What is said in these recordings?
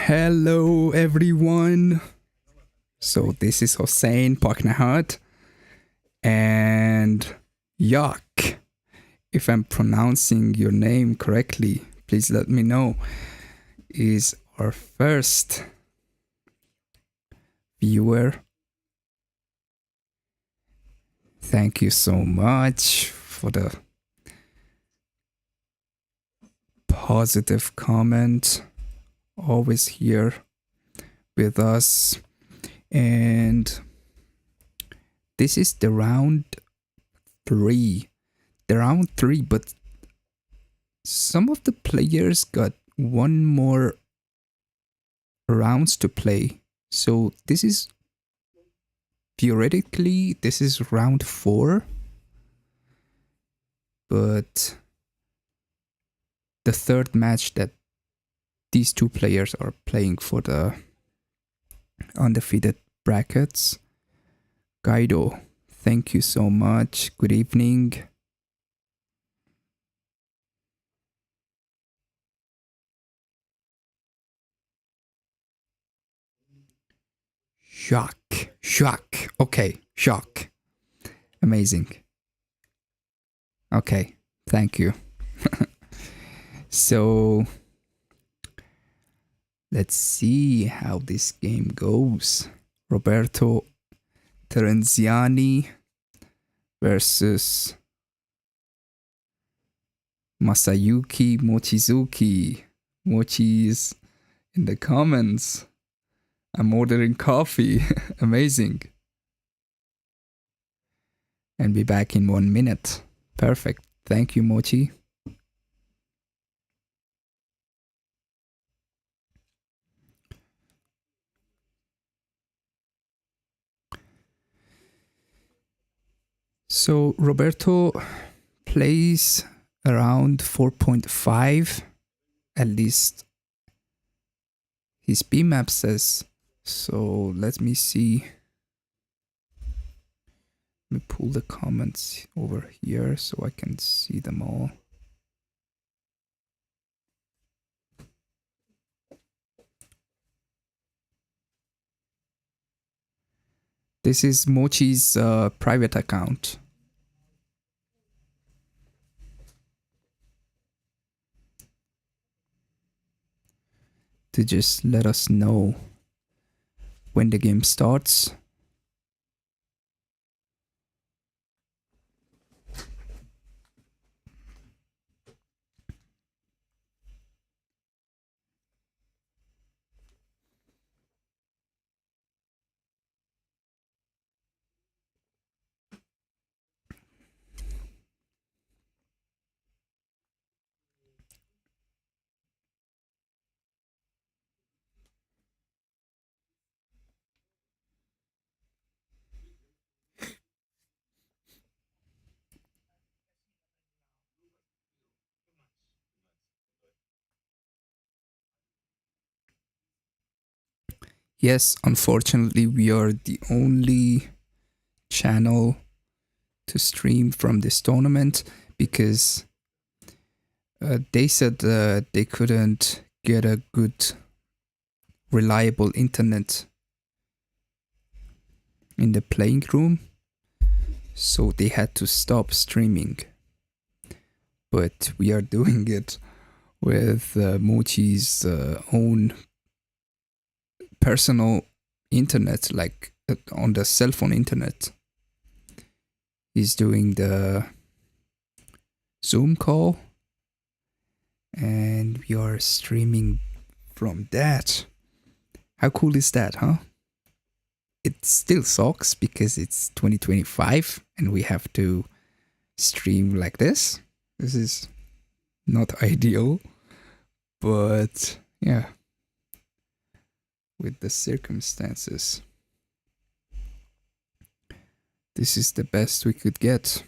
Hello everyone. So this is Hossein Paknahat and Yak. If I'm pronouncing your name correctly, please let me know. Is our first viewer. Thank you so much for the positive comment. Always here with us. And this is the round 3. The round 3, but some of the players got one more rounds to play. So this is theoretically this is round 4. But the third match that these two players are playing for the undefeated brackets. Kaido, thank you so much. Good evening. Shock. Okay, shock. Amazing. Okay, thank you. So let's see how this game goes. Roberto Terenziani versus Masayuki Mochizuki. Mochi is in the comments. I'm ordering coffee. Amazing. And be back in 1 minute. Perfect. Thank you, Mochi. So Roberto plays around 4.5, at least his BMAP says. So let me see. Let me pull the comments over here so I can see them all. This is Mochi's private account. To just let us know when the game starts. Yes, unfortunately, we are the only channel to stream from this tournament because they said they couldn't get a good, reliable internet in the playing room, so they had to stop streaming. But we are doing it with Mochi's own personal internet, like on the cell phone internet. He's doing the Zoom call and we are streaming from that. How cool is that, huh? It still sucks because it's 2025 and we have to stream like this. This is not ideal, but yeah, with the circumstances, this is the best we could get.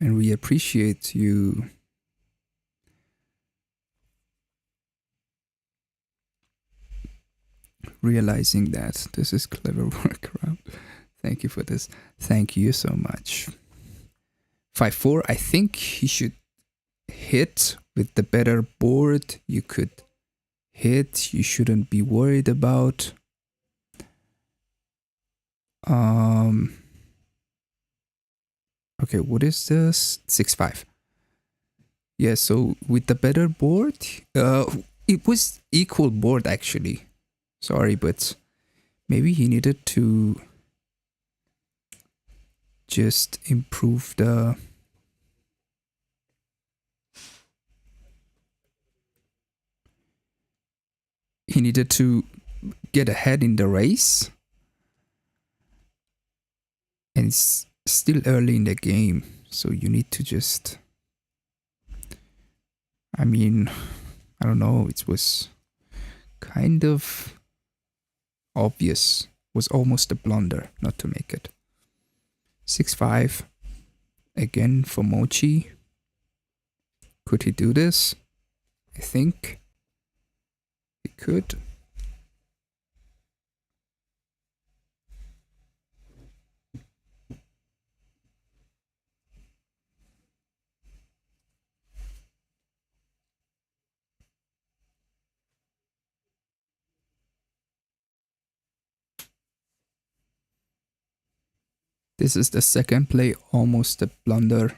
And we appreciate you realizing that. This is clever workaround. Thank you for this. Thank you so much. 5-4, I think he should hit with the better board. You could hit you shouldn't be worried about. Okay, what is this? 6-5. Yeah, so with the better board, it was equal board actually. Sorry, but maybe he needed to just improve the... He needed to get ahead in the race. And it's still early in the game, so you need to just... I mean, I don't know, it was kind of obvious. It was almost a blunder not to make it. 6-5 again for Mochy. Could he do this? I think he could. This is the second play, almost a blunder.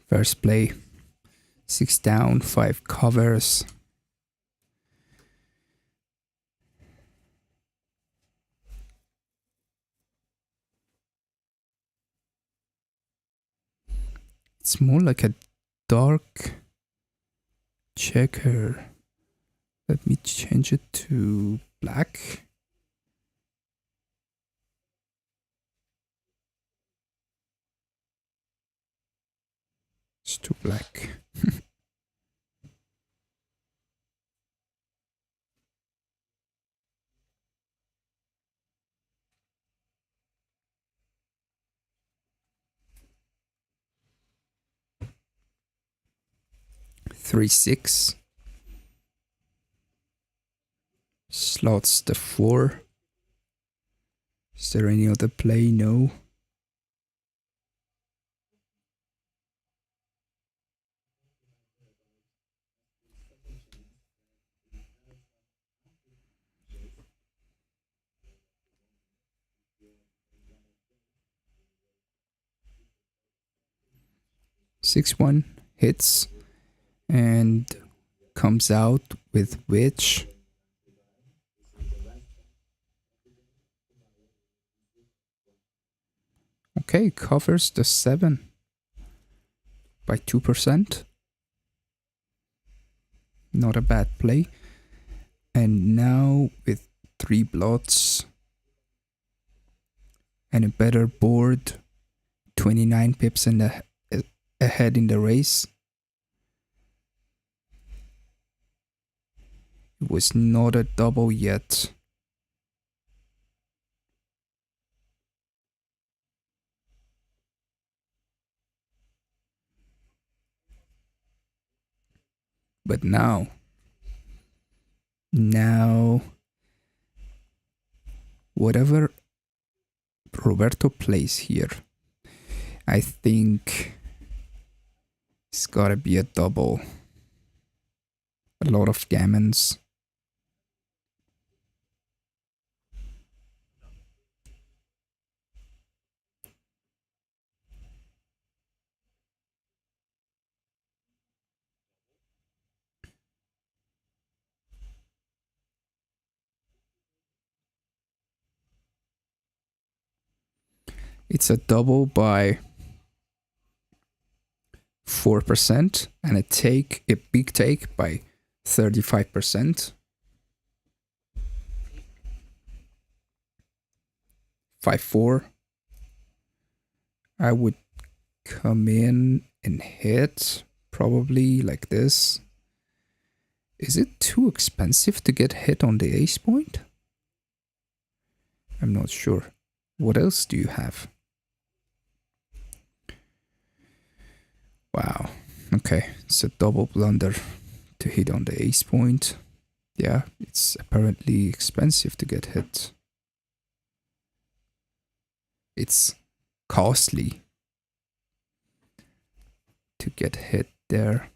First play, 6 down, 5 covers. It's more like a dark checker. Let me change it to black. It's too black. Three, 6. Slots the 4. Is there any other play? No. Six, 1 hits and comes out with which? Okay, covers the 7 by 2%. Not a bad play. And now with 3 blots and a better board, 29 pips ahead in the race. It was not a double yet. But now whatever Roberto plays here, I think it's gotta be a double. A lot of gammons. It's a double by 4% and a big take by 35%. 5-4. I would come in and hit, probably like this. Is it too expensive to get hit on the ace point? I'm not sure. What else do you have? Wow. Okay, it's a double blunder to hit on the ace point. Yeah, it's apparently expensive to get hit. It's costly to get hit there.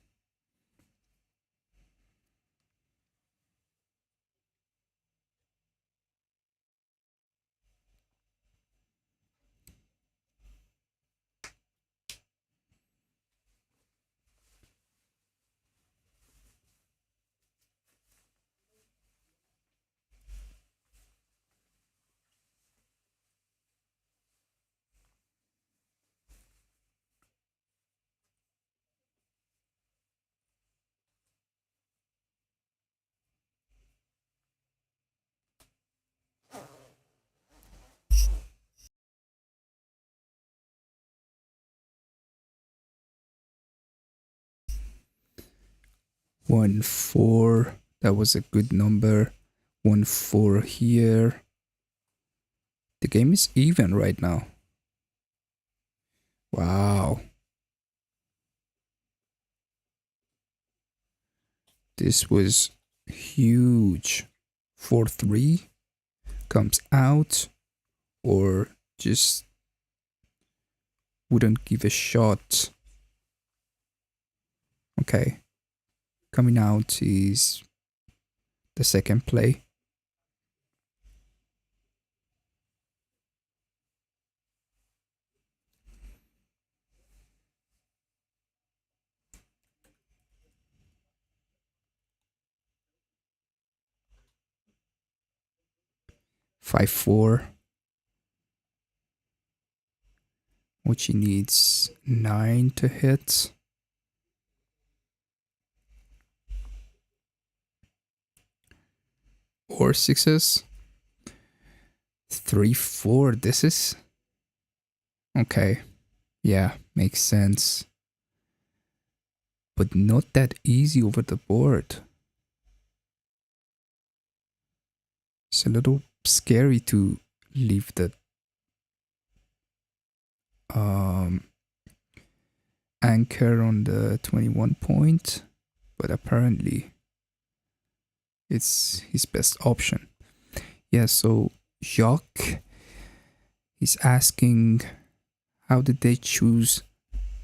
One, 4. That was a good number. 1, 4 here. The game is even right now. Wow. This was huge. 4, 3 comes out, or just wouldn't give a shot. Okay. Coming out is the second play. Five, 4. Mochy needs 9 to hit. Or 6s. 3, 4. This is okay. Yeah, makes sense. But not that easy over the board. It's a little scary to leave the anchor on the 21 point, but apparently it's his best option. Yeah, so Jacques is asking, how did they choose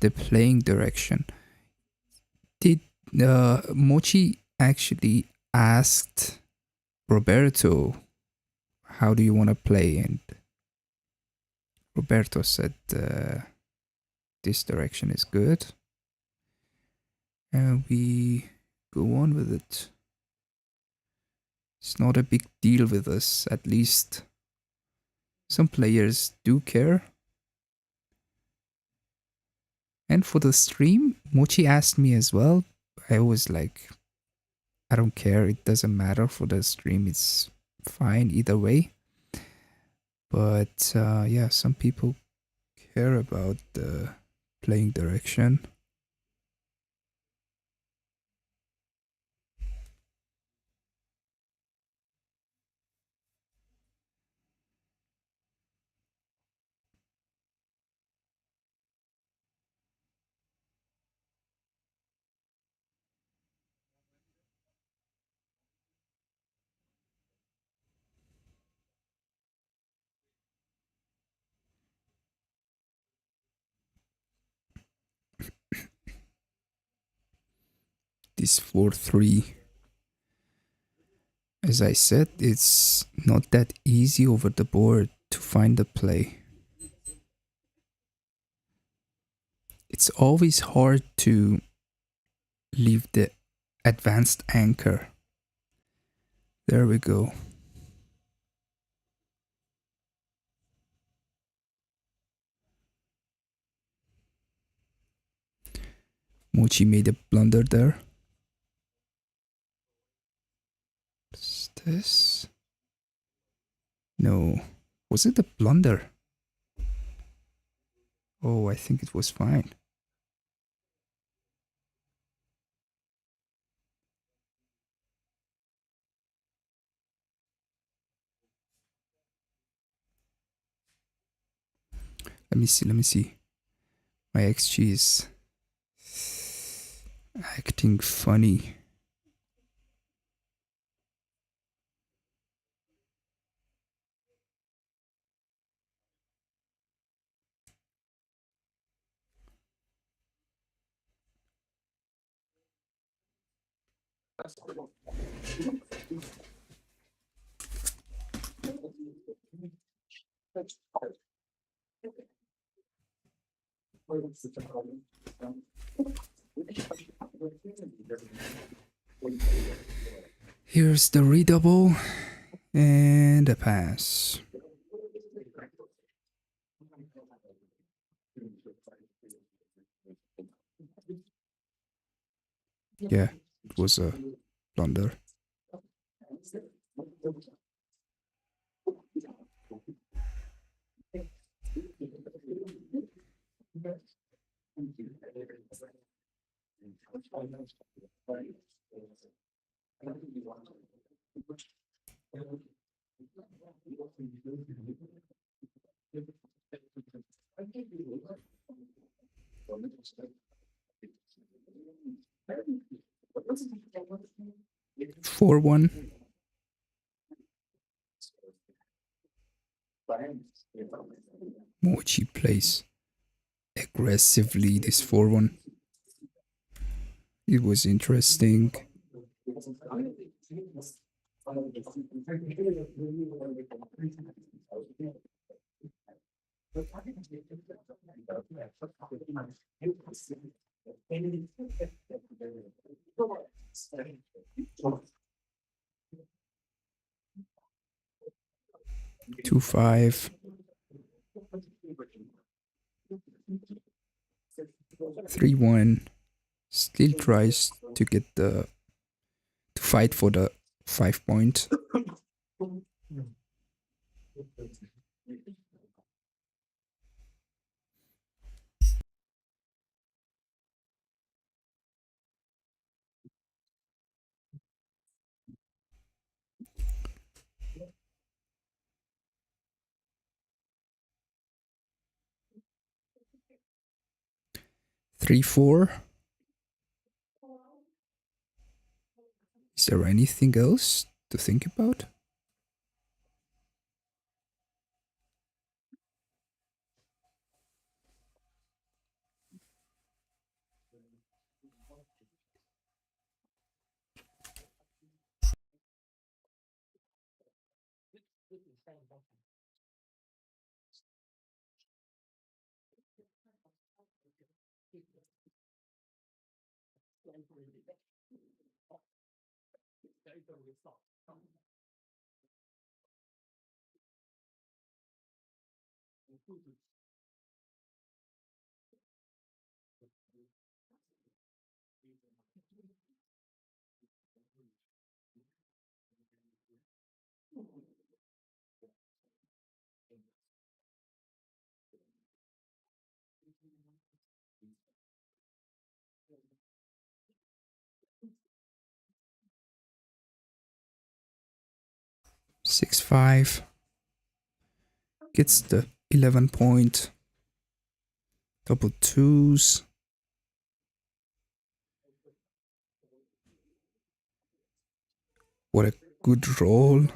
the playing direction? Did Mochy actually asked Roberto, how do you want to play? And Roberto said, this direction is good. And we go on with it. It's not a big deal with us, at least. Some players do care. And for the stream, Mochy asked me as well. I was like, I don't care, it doesn't matter for the stream, it's fine either way. But yeah, some people care about the playing direction. This 4-3, as I said, it's not that easy over the board to find the play. It's always hard to leave the advanced anchor. There we go. Mochy made a blunder there. What's this? No. Was it a blunder? Oh, I think it was fine. Let me see. My XG is acting funny. Here's the redouble and a pass. Yeah, it was a blunder. Four one. Mochy plays aggressively this 4-1. It was interesting. Two five. 3-1. Still tries to get the to fight for the 5 point. Three four. Is there anything else to think about? Six five. Gets the 11 point. Double twos. What a good roll.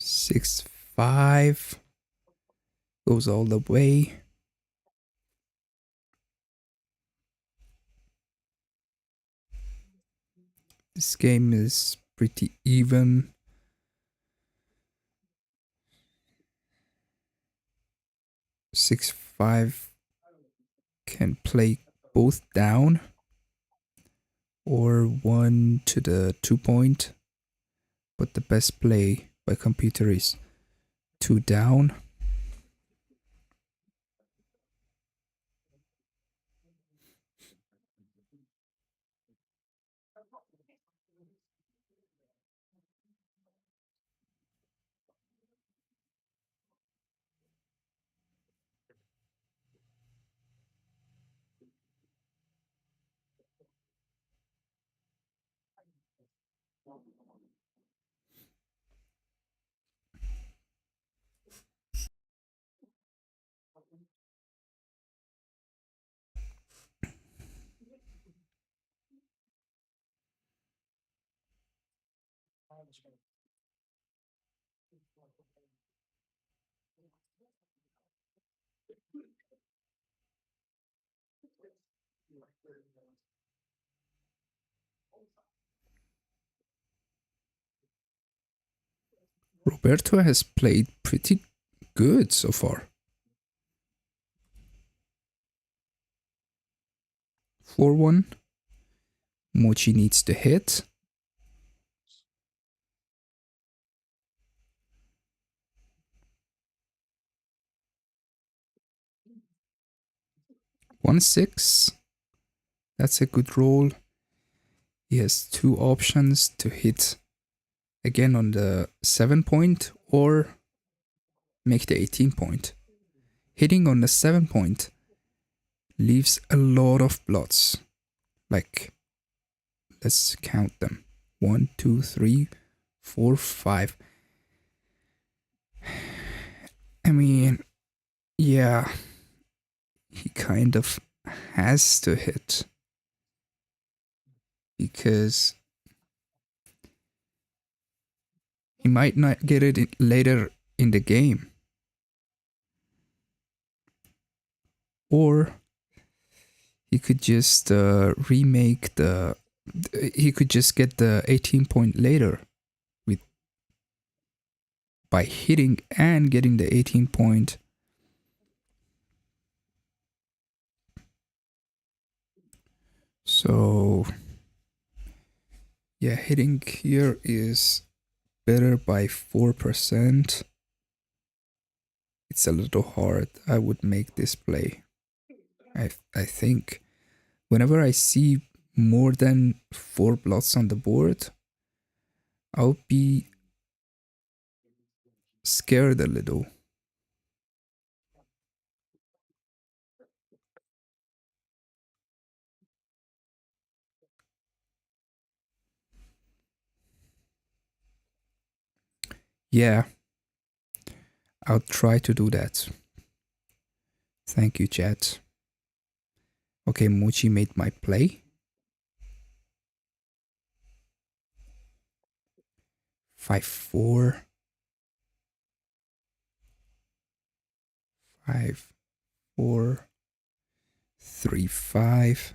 Six five. Goes all the way. This game is pretty even. 6-5 can play both down or one to the 2-point, but the best play by computer is 2 down. Roberto has played pretty good so far. 4-1. Mochy needs to hit. One 6. That's a good roll. He has 2 options to hit again on the 7-point or make the 18-point. Hitting on the 7-point leaves a lot of blots. Like, let's count them. 1, 2, 3, 4, 5. I mean, yeah, he kind of has to hit because he might not get it later in the game. Or he could just remake the... He could just get the 18-point later by hitting and getting the 18-point. So, yeah, hitting here is better by 4%. It's a little hard. I would make this play. I think whenever I see more than 4 blots on the board, I'll be scared a little. Yeah, I'll try to do that. Thank you, chat. Okay, Mochy made my play. 5-4. 5-4. 3-5.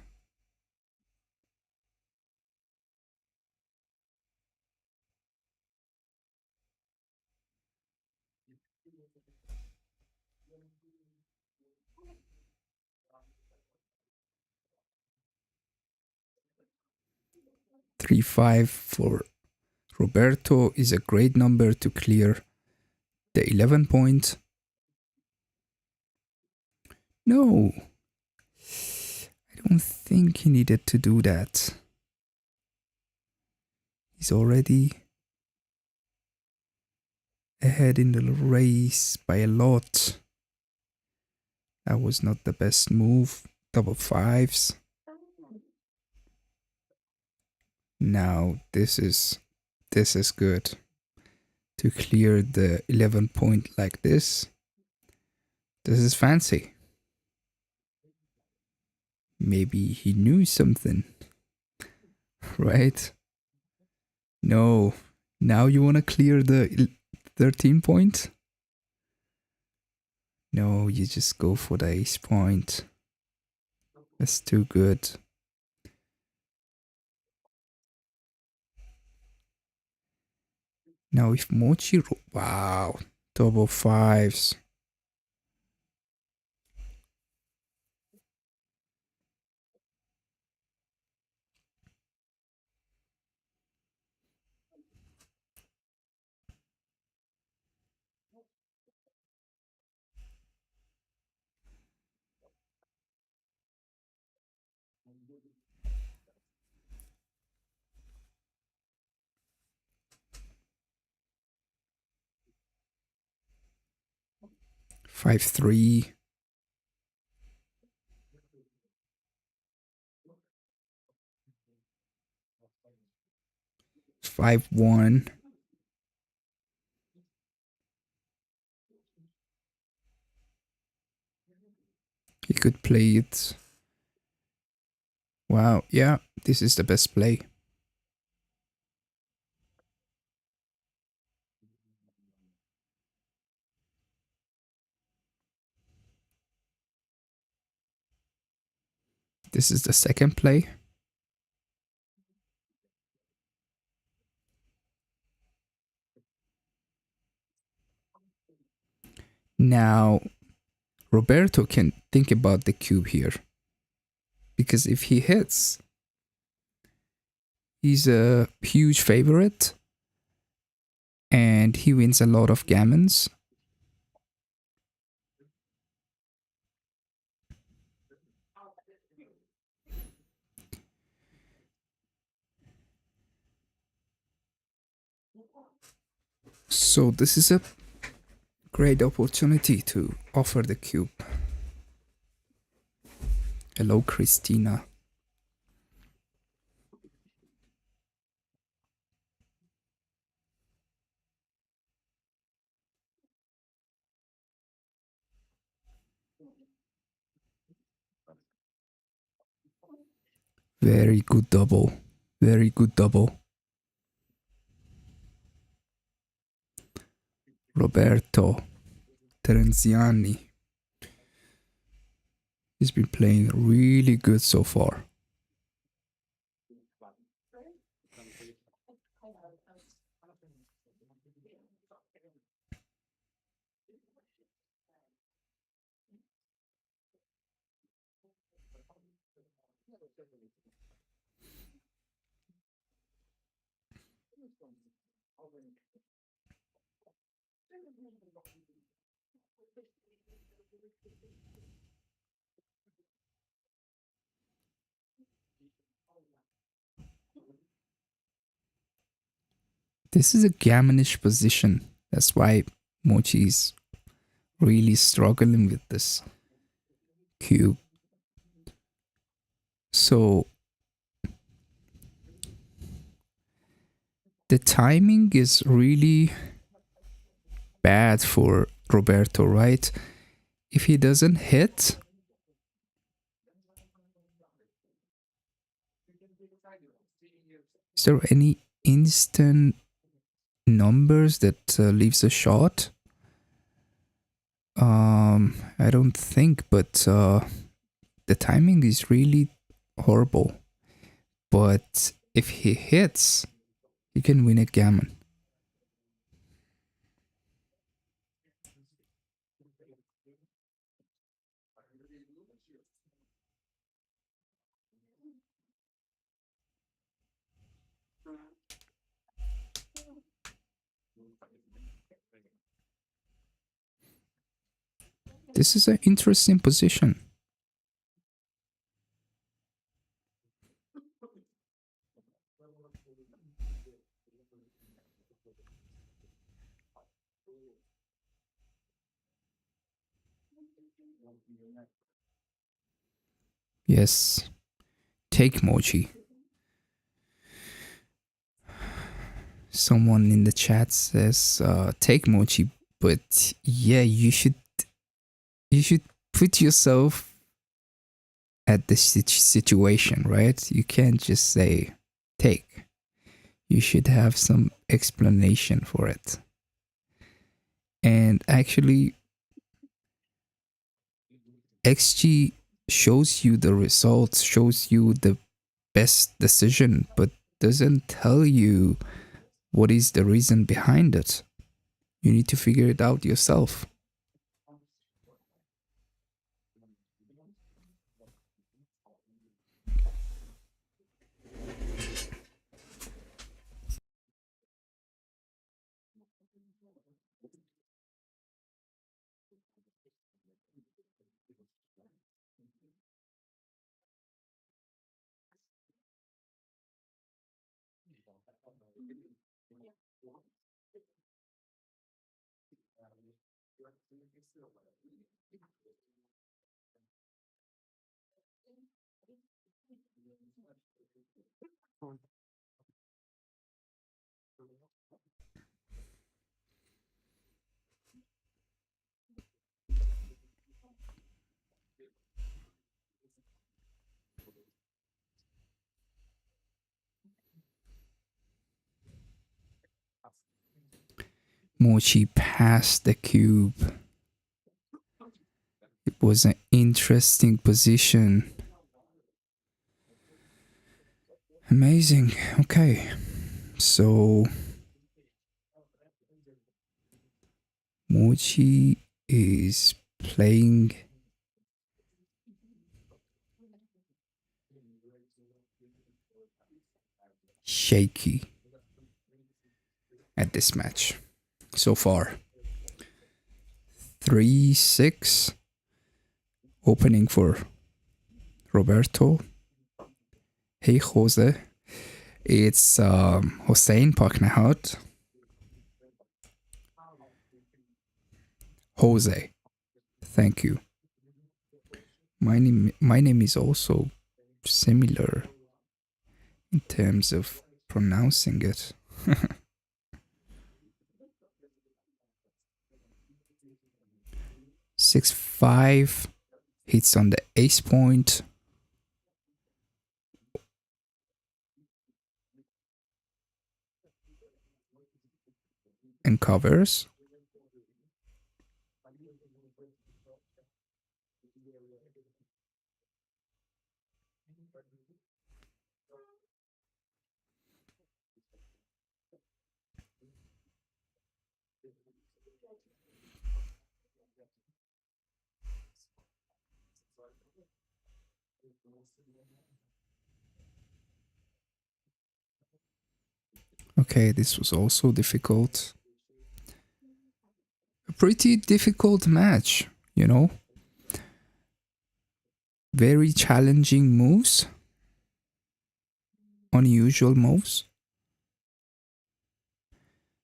3-5 for Roberto is a great number to clear the 11-point. No, I don't think he needed to do that. He's already ahead in the race by a lot. That was not the best move. Double 5s. Now this is good. To clear the 11-point like this. This is fancy. Maybe he knew something. Right? No. Now you want to clear the 13-point? No, you just go for the ace point. That's too good. Now if Mochy... Wow. Double 5s. 5-3, 5-1. He could play it. Wow, yeah, this is the best play. This is the second play. Now, Roberto can think about the cube here. Because if he hits, he's a huge favorite. And he wins a lot of gammons. So this is a great opportunity to offer the cube. Hello, Christina. Very good double. Very good double. Roberto Terenziani. He's been playing really good so far. This is a gammonish position. That's why Mochy is really struggling with this cube. So the timing is really bad for Roberto, right? If he doesn't hit, is there any instant numbers that leaves a shot? I don't think, but the timing is really horrible. But if he hits, he can win a gammon. This is an interesting position. Yes. Take Mochy. Someone in the chat says take Mochy, but yeah, you should put yourself at the situation, right? You can't just say take. You should have some explanation for it. And actually, XG shows you the results, shows you the best decision, but doesn't tell you what is the reason behind it. You need to figure it out yourself. Mochy passed the cube. It was an interesting position. Amazing. Okay. So Mochy is playing shaky at this match so far. 3-6 opening for Roberto. Hey Jose, it's Hossein Paknahout. Jose, thank you. My name is also similar in terms of pronouncing it. 6-5 hits on the ace point. And covers. Okay, this was also difficult. A pretty difficult match, you know? Very challenging moves. Unusual moves.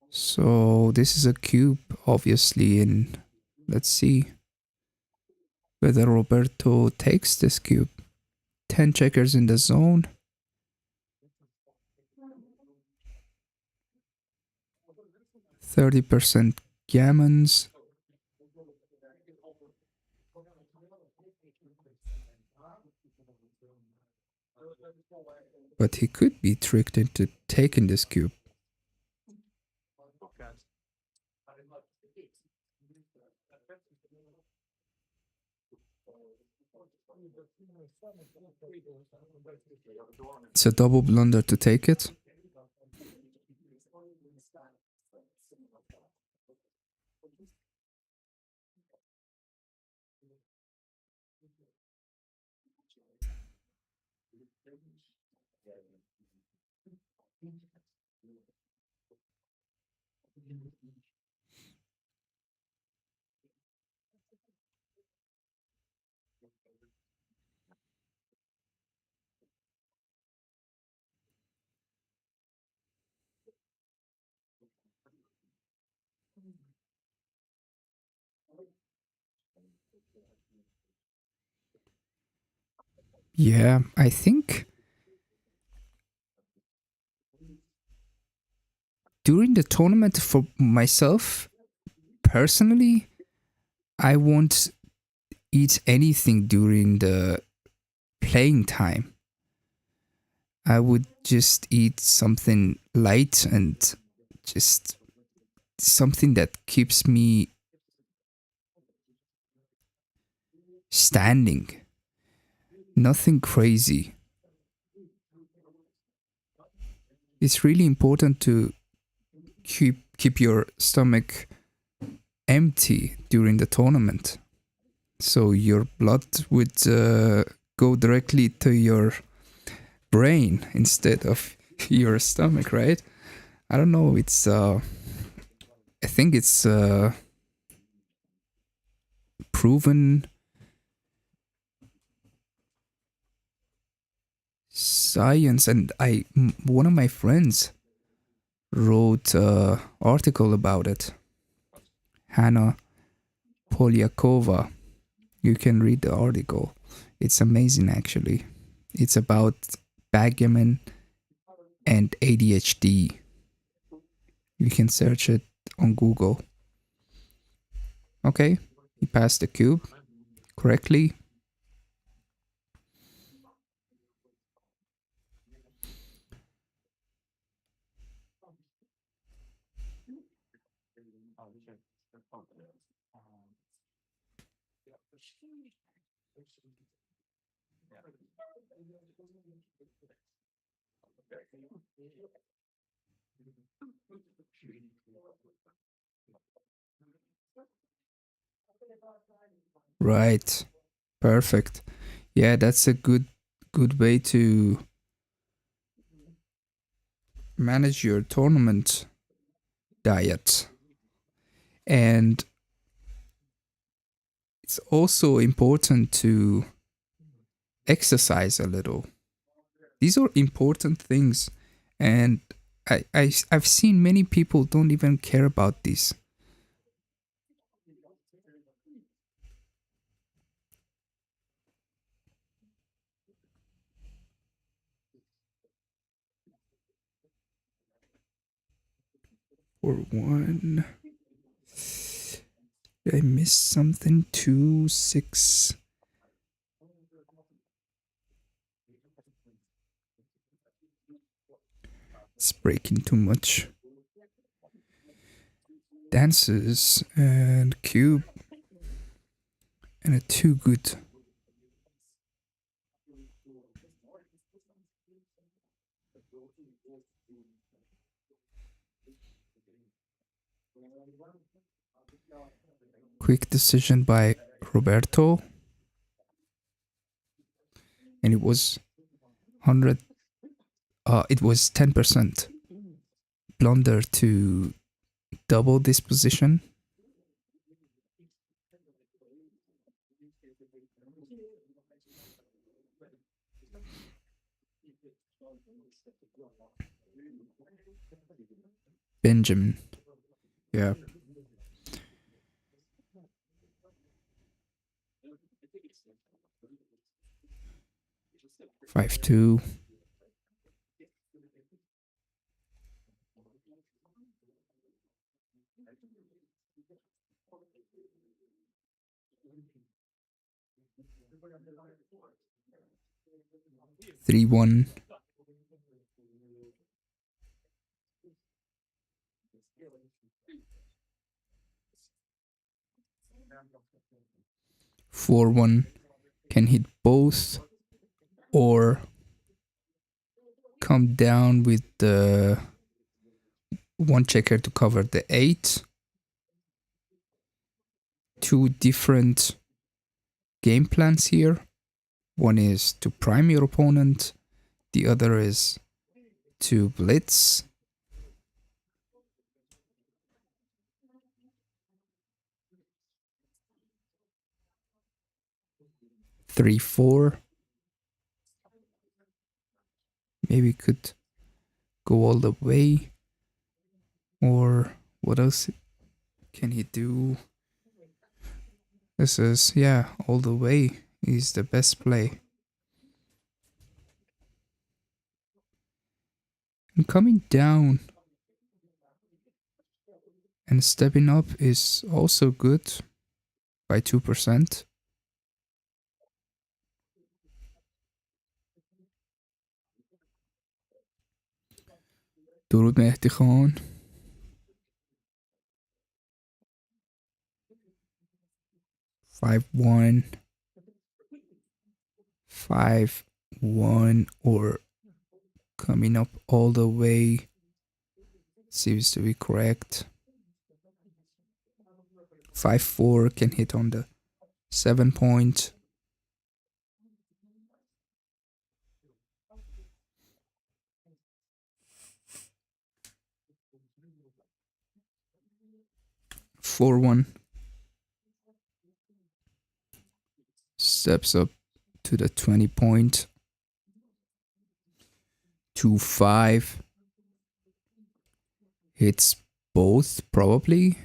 So this is a cube, obviously, and let's see whether Roberto takes this cube. 10 checkers in the zone. %30 gammons. But he could be tricked into taking this cube. It's a double blunder to take it. Yeah, I think during the tournament for myself, personally, I won't eat anything during the playing time. I would just eat something light and just something that keeps me standing. Nothing crazy. It's really important to keep your stomach empty during the tournament, so your blood would go directly to your brain instead of your stomach, right? I don't know. It's I think it's proven science, and one of my friends wrote an article about it. Hannah Polyakova. You can read the article. It's amazing, actually. It's about backgammon and ADHD. You can search it on Google. Okay, he passed the cube correctly. Right. Perfect. Yeah, that's a good way to manage your tournament diet. And it's also important to exercise a little. These are important things, and I've seen many people don't even care about this. Or one, did I miss something? 2, 6. It's breaking too much. Dances and cube and a too good. Quick decision by Roberto, and it was 100. It was 10% blunder to double this position. Benjamin. Yeah. Five two. Three one. 4-1 can hit both or come down with the one checker to cover the 8. Two different game plans here. One is to prime your opponent, the other is to blitz. Three, 4. Maybe could go all the way. Or what else can he do? This is, yeah, all the way is the best play. And coming down and stepping up is also good by 2%. درود مهدی خان. 5-1. 5-1 or coming up all the way seems to be correct. 5-4 can hit on the 7 point. Four one steps up to the 20 point. 2-5 hits both probably.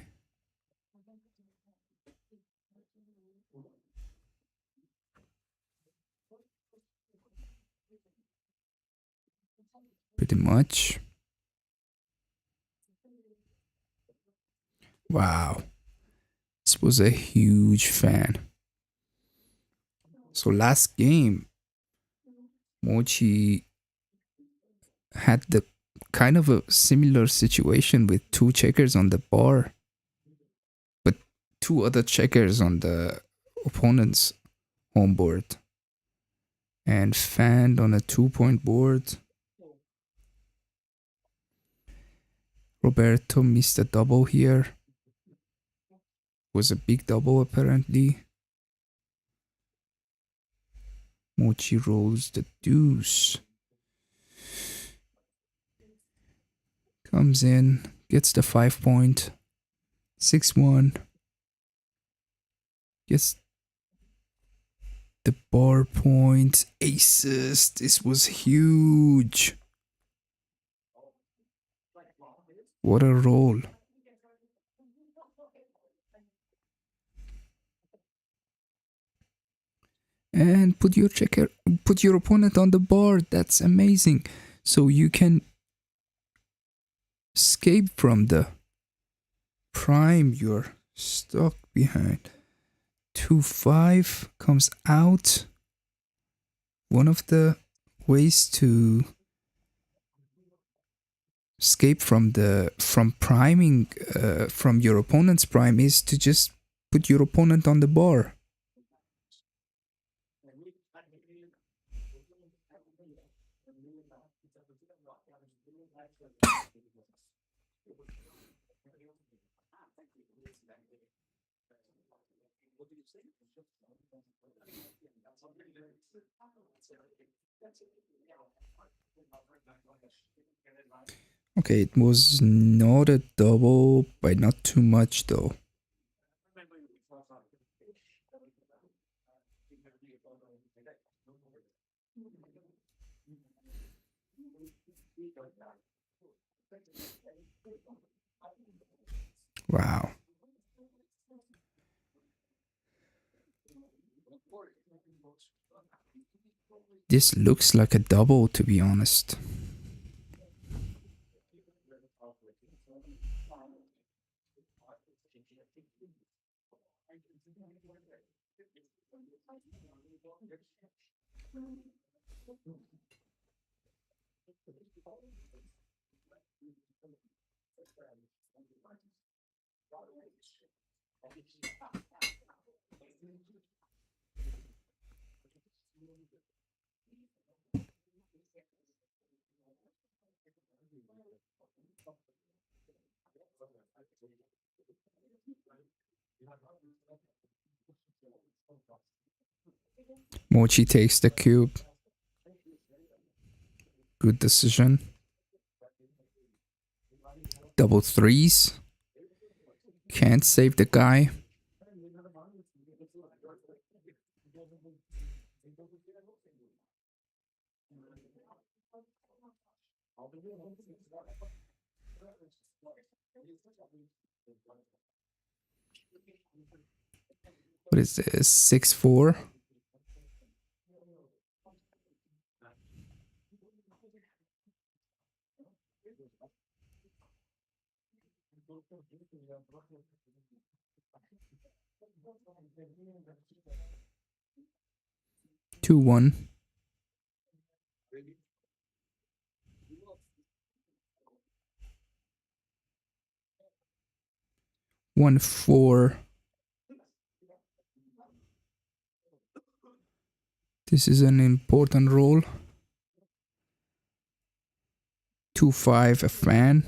Pretty much. Wow. This was a huge fan. So last game, Mochy had the kind of a similar situation with 2 checkers on the bar two other checkers on the opponent's home board. And fanned on a 2-point board. Roberto missed a double here. Was a big double apparently. Mochy rolls the deuce. Comes in, gets the 5-point. 6-1. Gets the bar point. Aces. This was huge. What a roll. And put your opponent on the board. That's amazing. So you can escape from the prime you're stuck behind. 2-5 comes out. One of the ways to escape from priming from your opponent's prime is to just put your opponent on the bar. Okay, it was not a double, but not too much though. Wow. This looks like a double, to be honest. Mochy takes the cube. Good decision. Double threes. Can't save the guy. What is this? 6-4. Two one. One four. This is an important roll. 2-5 a fan.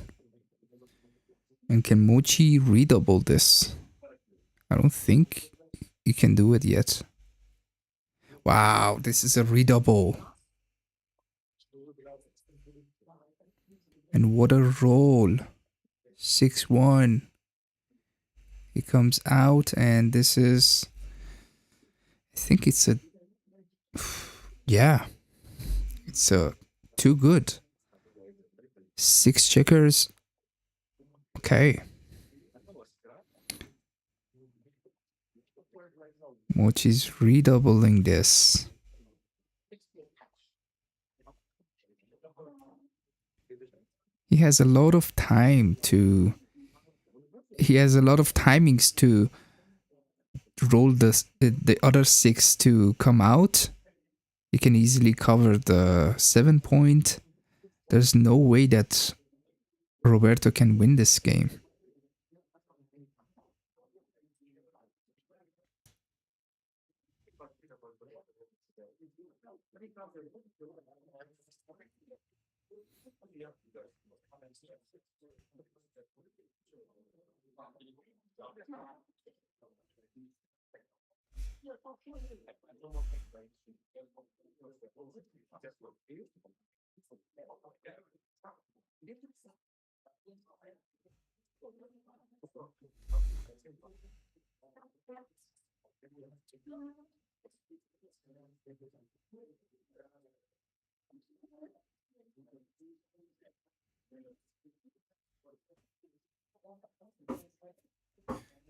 And can Mochy redouble this? I don't think you can do it yet. Wow, this is a redouble. And what a roll. 6-1. He comes out and this is... I think it's a... Yeah. It's a... Too good. 6 checkers. Okay. Mochy's redoubling this. He has a lot of time to... He has a lot of timings to roll the other 6 to come out. He can easily cover the 7-point. There's no way that Roberto can win this game.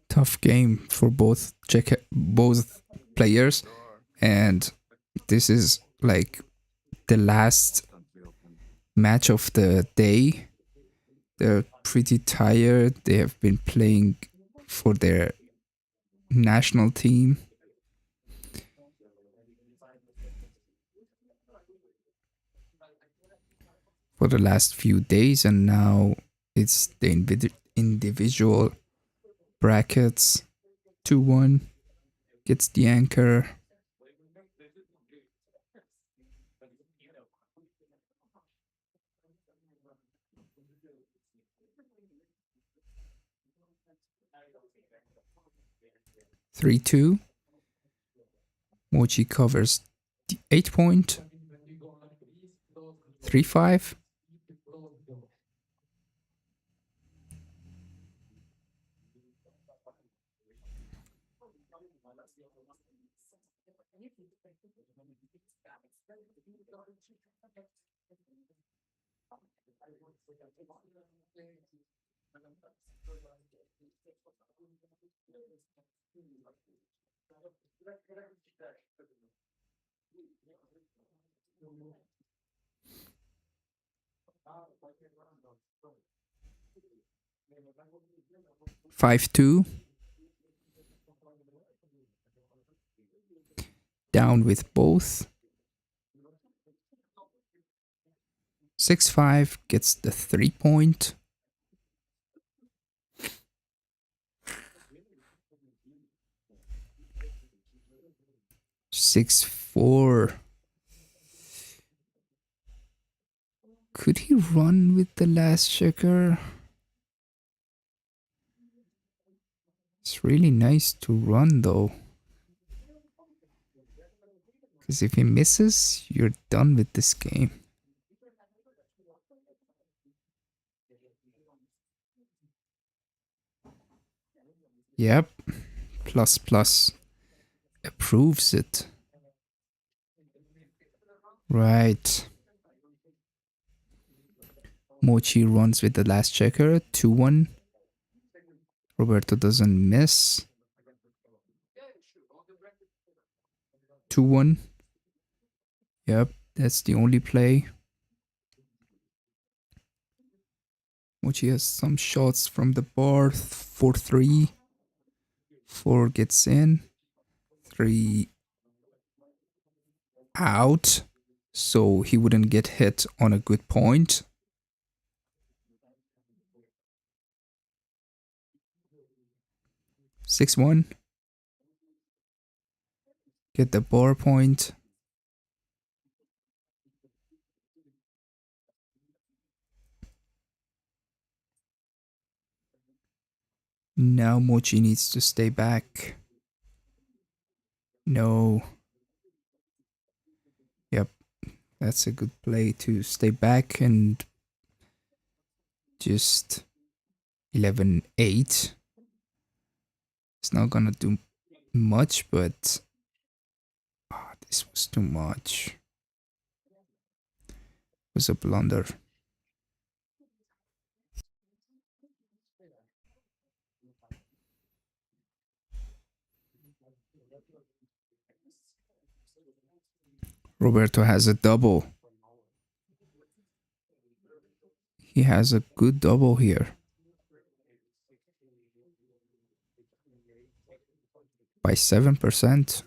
Tough game for both players, and this is like the last match of the day. They're pretty tired. They have been playing for their national team. For the last few days, and now it's the individual brackets. 2-1 gets the anchor. Three two. Mochy covers the 8-point. 3-5. Five two. Down with both. 6-5 gets the 3-point. 6-4. Could he run with the last checker? It's really nice to run though. Because if he misses, you're done with this game. Yep. Plus plus approves it. Right. Mochy runs with the last checker. 2-1. Roberto doesn't miss. 2-1. Yep, that's the only play. Mochy has some shots from the bar. 4-3. 4 gets in. 3 out. So he wouldn't get hit on a good point. 6-1. Get the bar point. Now Mochy needs to stay back. No. Yep. That's a good play to stay back and just 11-8. It's not gonna do much, but this was too much. It was a blunder. Roberto has a double. He has a good double here. By 7%.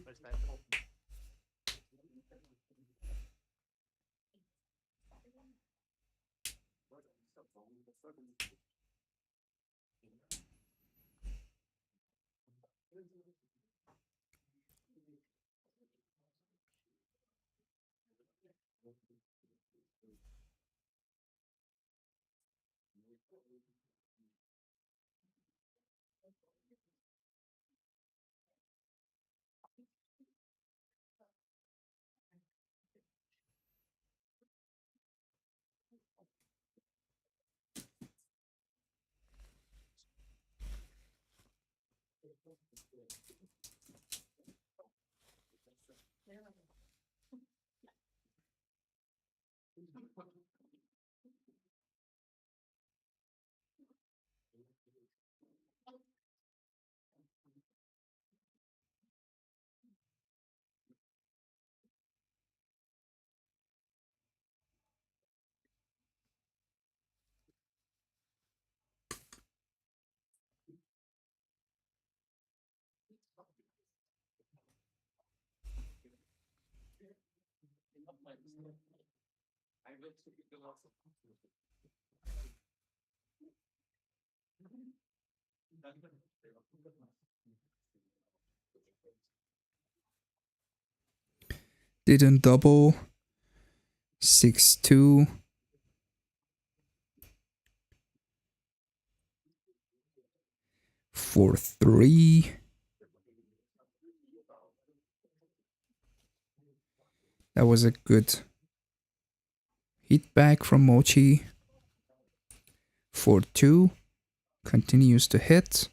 Didn't double. 6-2. 4-3. That was a good hit back from Mochy. 4-2. Continues to hit.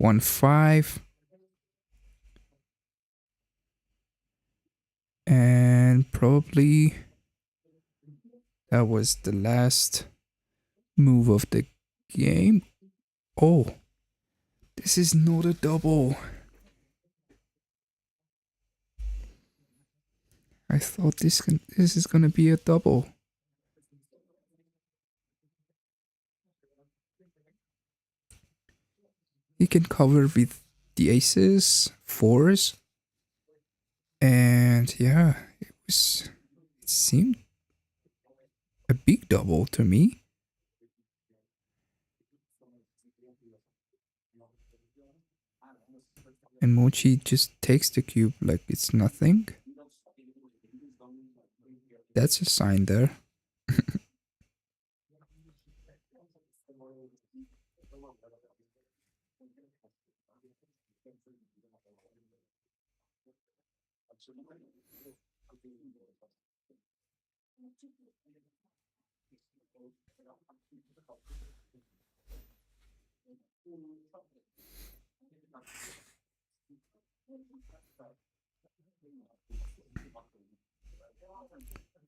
1-5. And probably that was the last move of the game. Oh, this is not a double. I thought this is gonna be a double. He can cover with the aces, fours, and yeah, it seemed a big double to me. And Mochy just takes the cube like it's nothing. That's a sign there.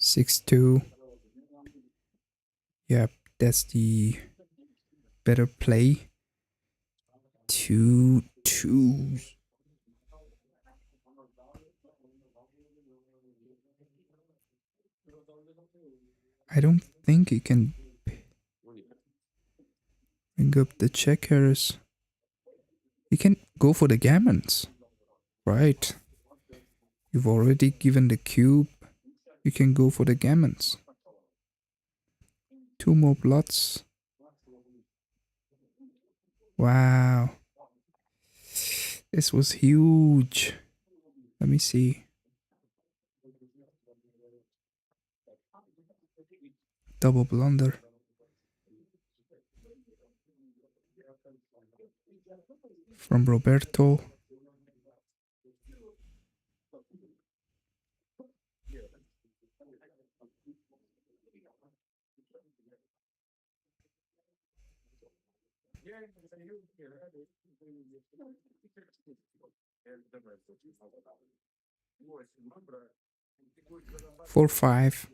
Six two. Yep, that's the better play. 2-2. I don't think he can bring up the checkers. He can go for the gammons. Right. You've already given the cube. You can go for the gammons. 2 more blots. Wow. This was huge. Let me see. Double blunder. From Roberto. Four, 5.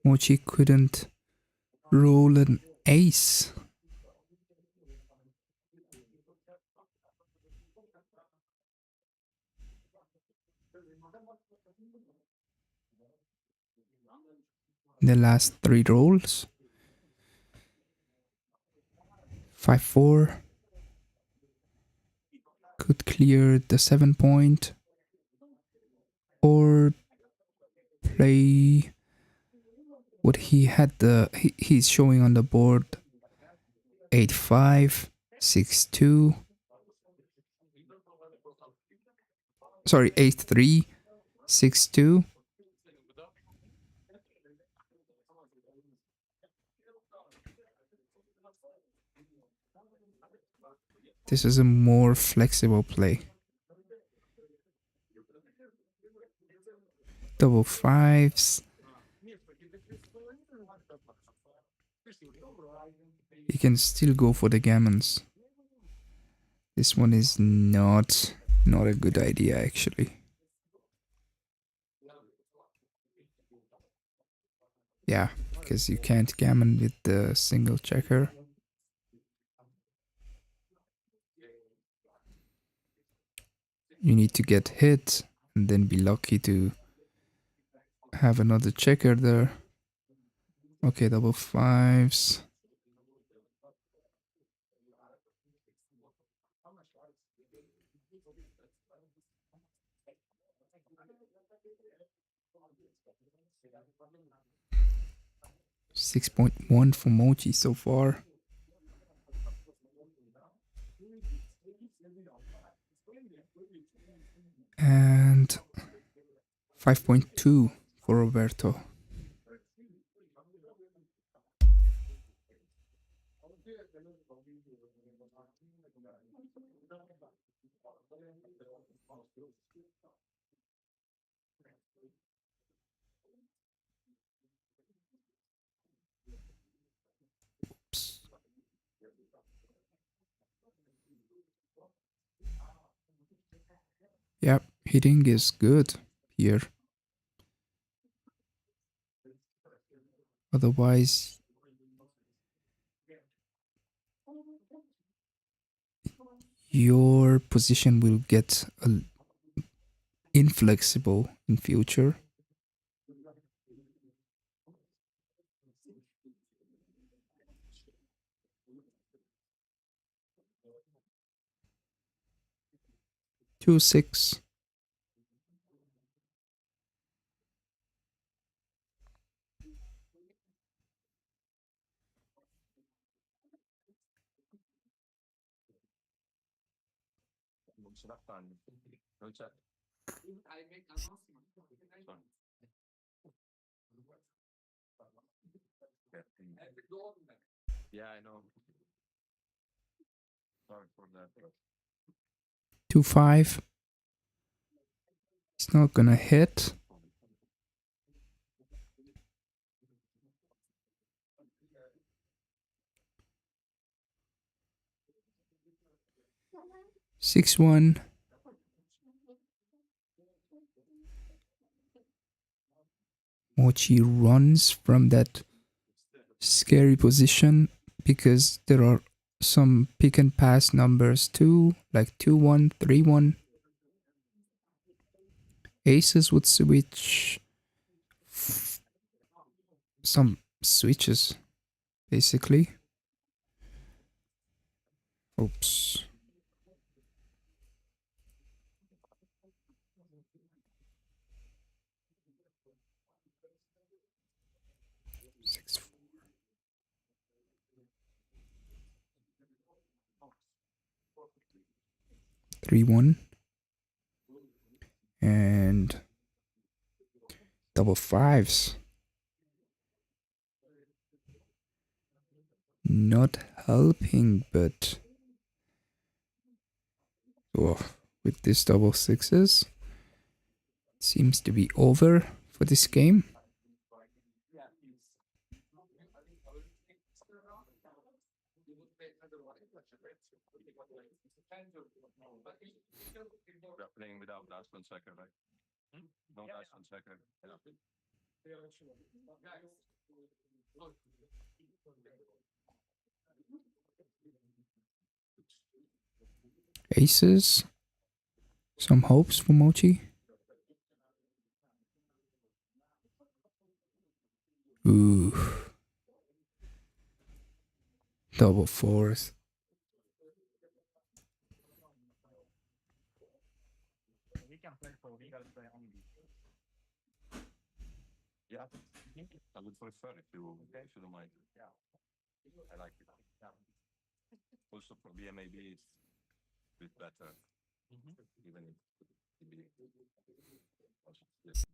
Mochy couldn't roll an ace. The last 3 rolls. 5-4. Could clear the 7 point. Or play what he had he's showing on the board 8-5, 6-2. Sorry, 8-3, 6-2. This is a more flexible play. Double fives. You can still go for the gammons. This one is not a good idea actually. Yeah, because you can't gammon with the single checker. You need to get hit and then be lucky to have another checker there. Okay, double fives. $6.1 for Mochy so far. And 5.2 for Roberto. Oops. Yep, hitting is good here. Otherwise, your position will get inflexible in future. Two six. Yeah, I know. Sorry for that. 2-5. It's not gonna hit. Six one. Mochy runs from that scary position because there are some pick and pass numbers too, like 2-1, 3-1. Aces would switch some switches, basically. Oops. Six, 3-1. And double fives. Not helping, but oh, with this double sixes, seems to be over for this game. We're playing without last one second, right? No last one second. Aces. Some hopes for Mochy. Ooh. Double fours. Yeah, I would prefer if you don't mind. Yeah, I like it. Yeah. Also for BMAB, it's a bit better, even if maybe also, yes.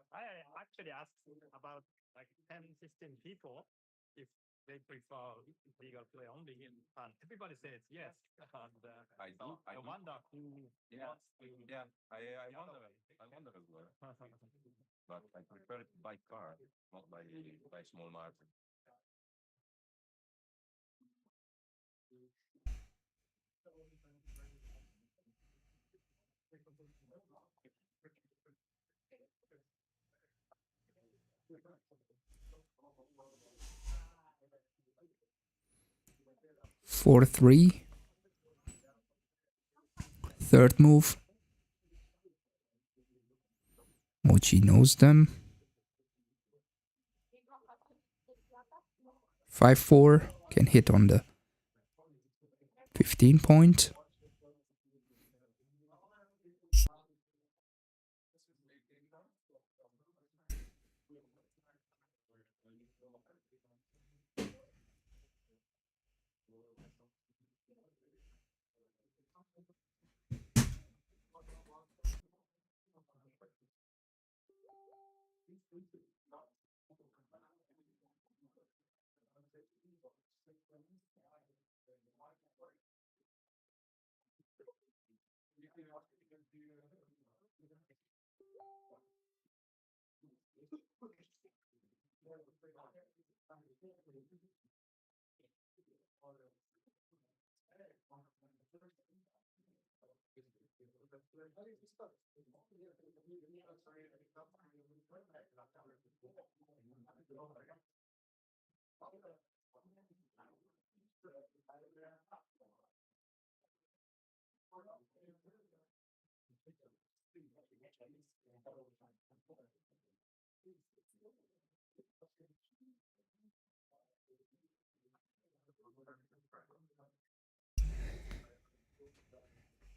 I actually asked about like 10, 15 people if they prefer legal play only, and everybody says yes. And I do. I wonder who wants to. Yeah, I wonder. I wonder as well. But I prefer it by car, not by small margin. Four three. Third move. Mochy knows them. 5-4 can hit on the 15 point.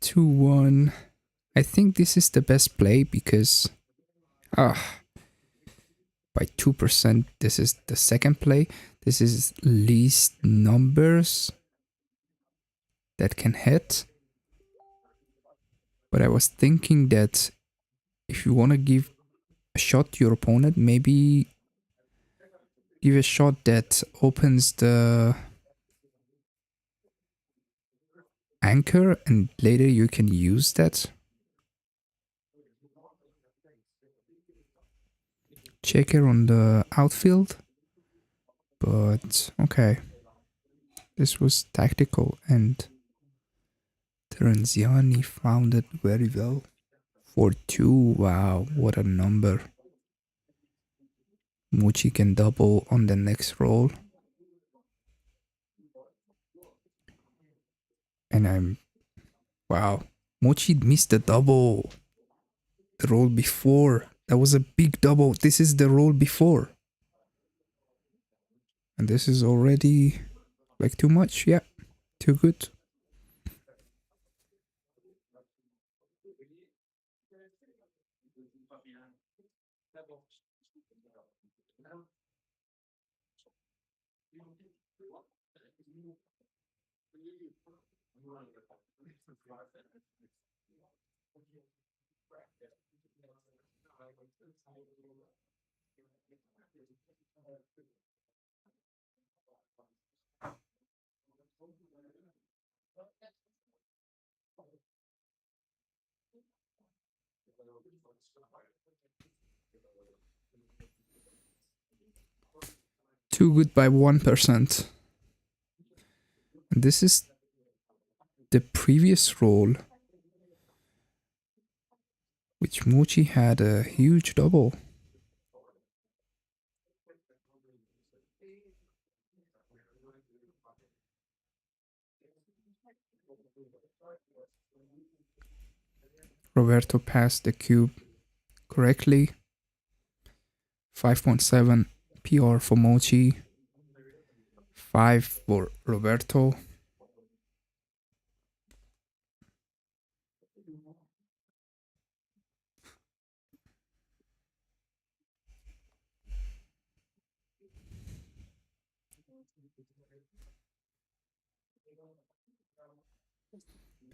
Two one. I think this is the best play because by 2%, this is the second play. This is least numbers that can hit. But I was thinking that if you want to give a shot to your opponent, maybe give a shot that opens the anchor and later you can use that. Checker on the outfield. But okay. This was tactical and Terenziani found it very well. 4-2, wow, what a number. Mochy can double on the next roll. And wow, Mochy missed the double. The roll before, that was a big double. This is the roll before. And this is already like too much, yeah, too good. Too good by 1%. And this is the previous roll, which Mochy had a huge double. Roberto passed the cube correctly. 5.7 PR for Mochy. 5 for Roberto.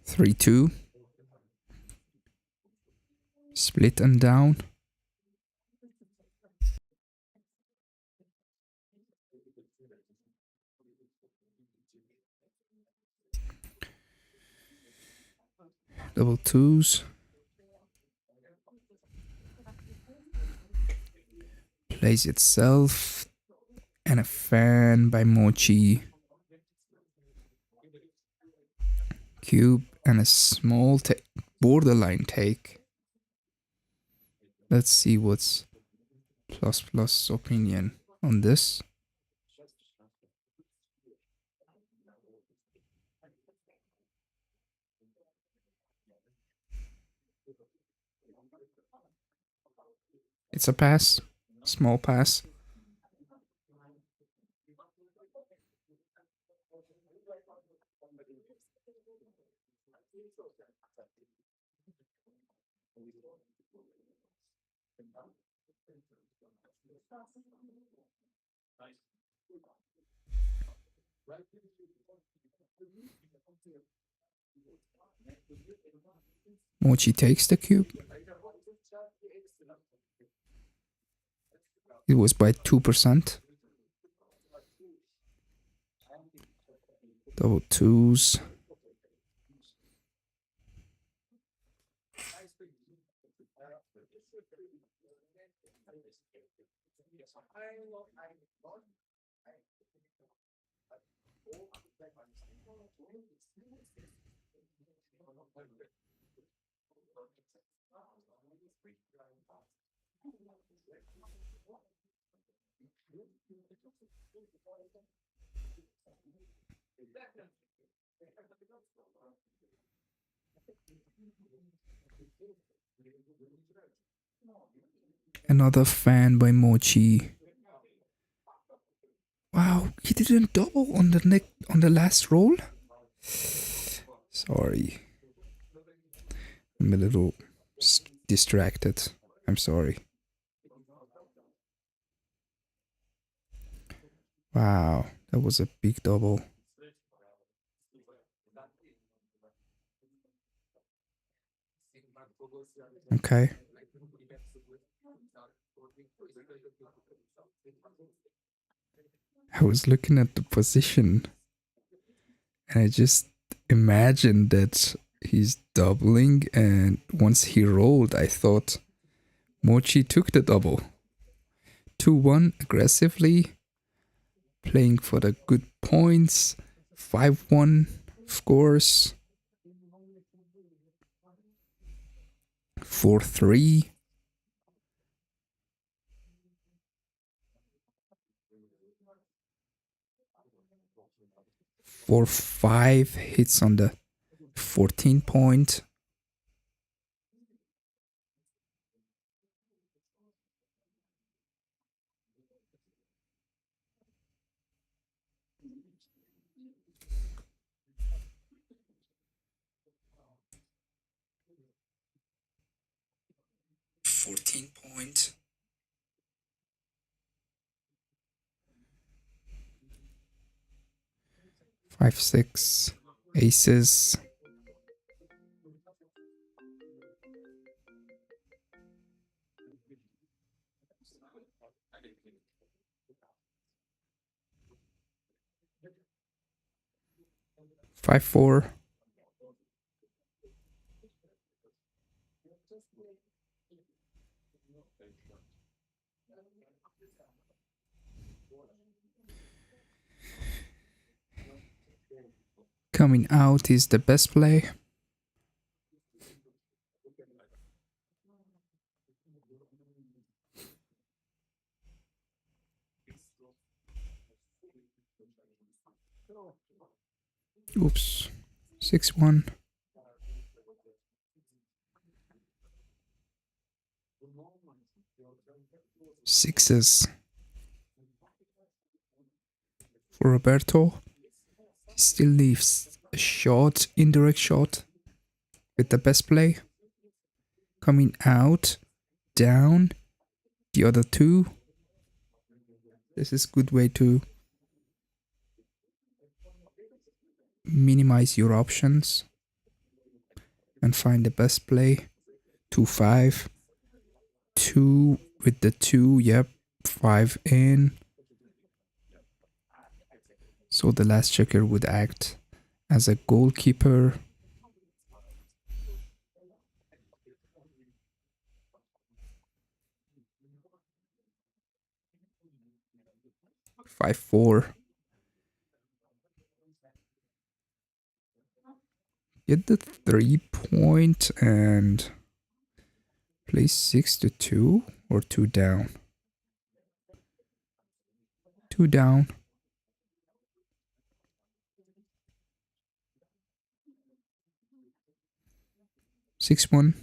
Three, 2. Split and down. Double 2s. Plays itself. And a fan by Mochy. Cube and a small borderline take. Let's see what's plus opinion on this. It's a pass. Small pass. Mochy takes the cube. It was by 2%. Double 2s. Another fan by Mochy. Wow, he didn't double on the last roll. Sorry, I'm a little distracted. I'm sorry. Wow, that was a big double. Okay. I was looking at the position and I just imagined that he's doubling, and once he rolled, I thought Mochy took the double. 2-1 aggressively, playing for the good points. 5-1, of course. 4-3. 4-5 hits on the 14 point. .5, 6 aces. Five, 4. Coming out is the best play. Oops. 6-1. Sixes. for Roberto. He still leaves a shot, indirect shot with the best play. Coming out, down, the other two. This is a good way to minimize your options and find the best play. 2-5, 2 with the 2, yep, 5 in. So the last checker would act as a goalkeeper. Five, 4. Get the 3-point and play 6-2 or 2 down. 2 down. 6-1.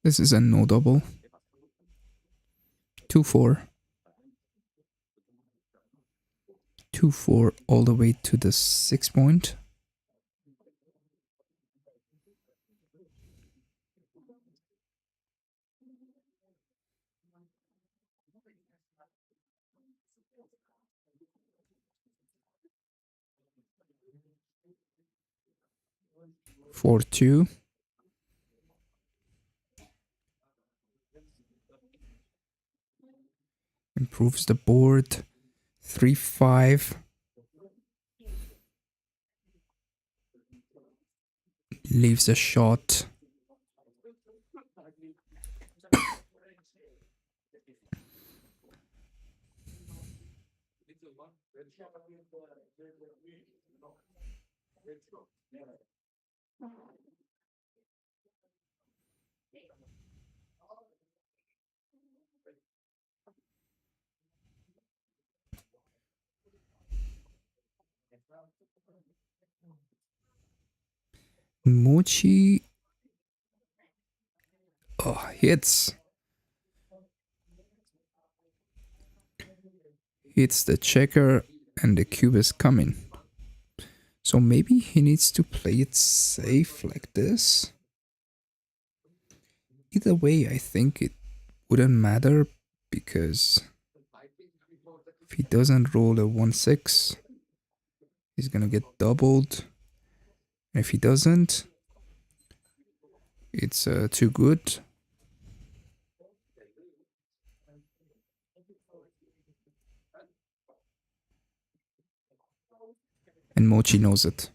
This is a no double. 2-4. 2-4 all the way to the 6-point. Four, 2. Improves the board. 3-5. Leaves a shot. Mochy hits. Hits the checker and the cube is coming. So maybe he needs to play it safe like this. Either way, I think it wouldn't matter because if he doesn't roll a 1-6, he's gonna get doubled. And if he doesn't, it's too good. And Mochy knows it.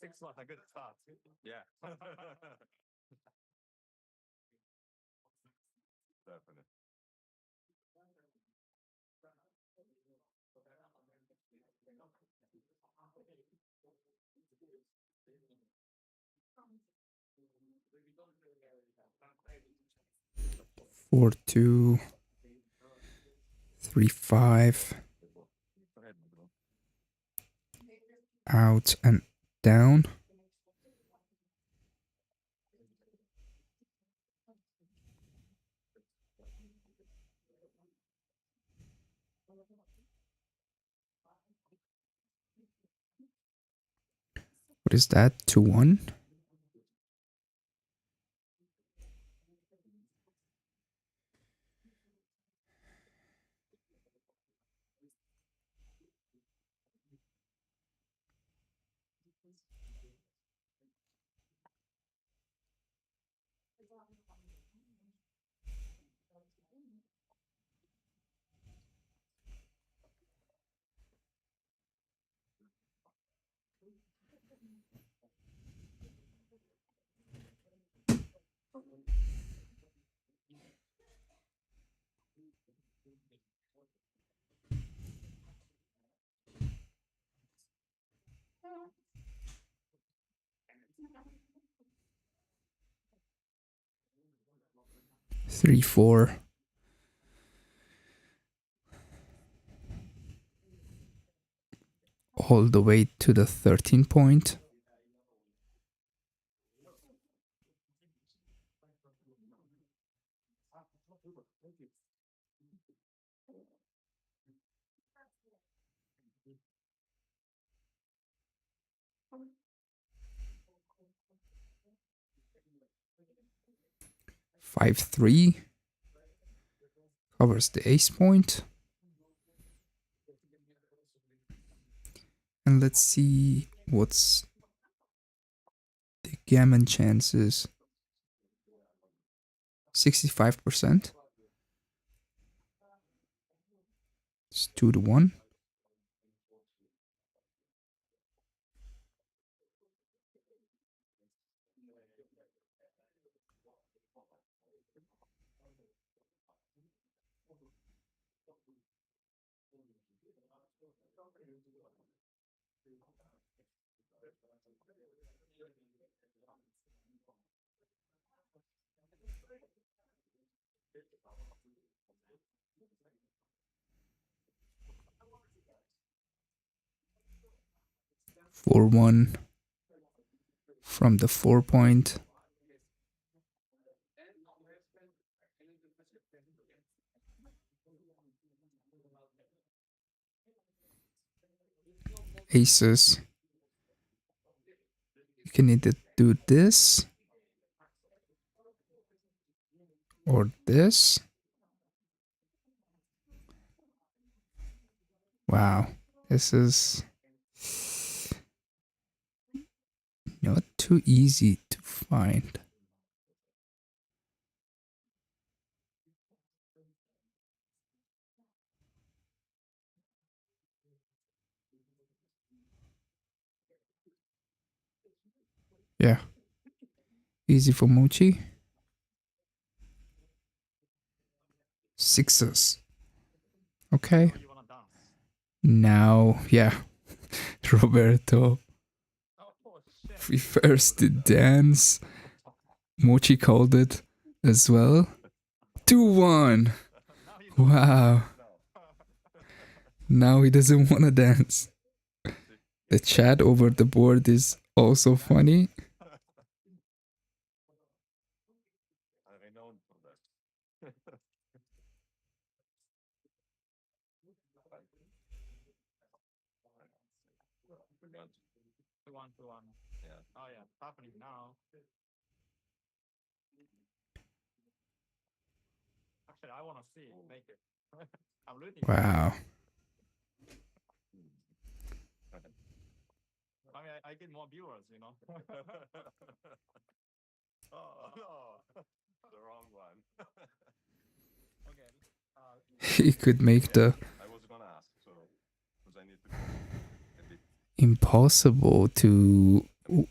Six was a good start. Yeah. Definitely. Four, 2. 3-5. Go ahead, bro. Out and down. What is that? 2-1? 3-4. All the way to the 13 point. Five three covers the ace point. And let's see what's the gammon chances. 65%. It's 2-1. For 1 from the 4 point. Aces. You can either do this or this. Wow, this is not too easy to find. Yeah, easy for Mochy. Sixes. Okay. You wanna dance? Now, yeah, Roberto Oh shit. prefers to dance. Mochy called it as well. 2-1. Now you don't Wow. Now he doesn't want to dance. The chat over the board is also funny. I'm renowned for that. 2-1. Yeah. Oh yeah, it's happening now. Actually, I wanna see it. Make it. I'm rooting. Wow. I mean, I get more viewers, you know. Oh no, the wrong one. Okay. He could make the I was gonna ask, so because I need to go a bit. impossible to 6-7.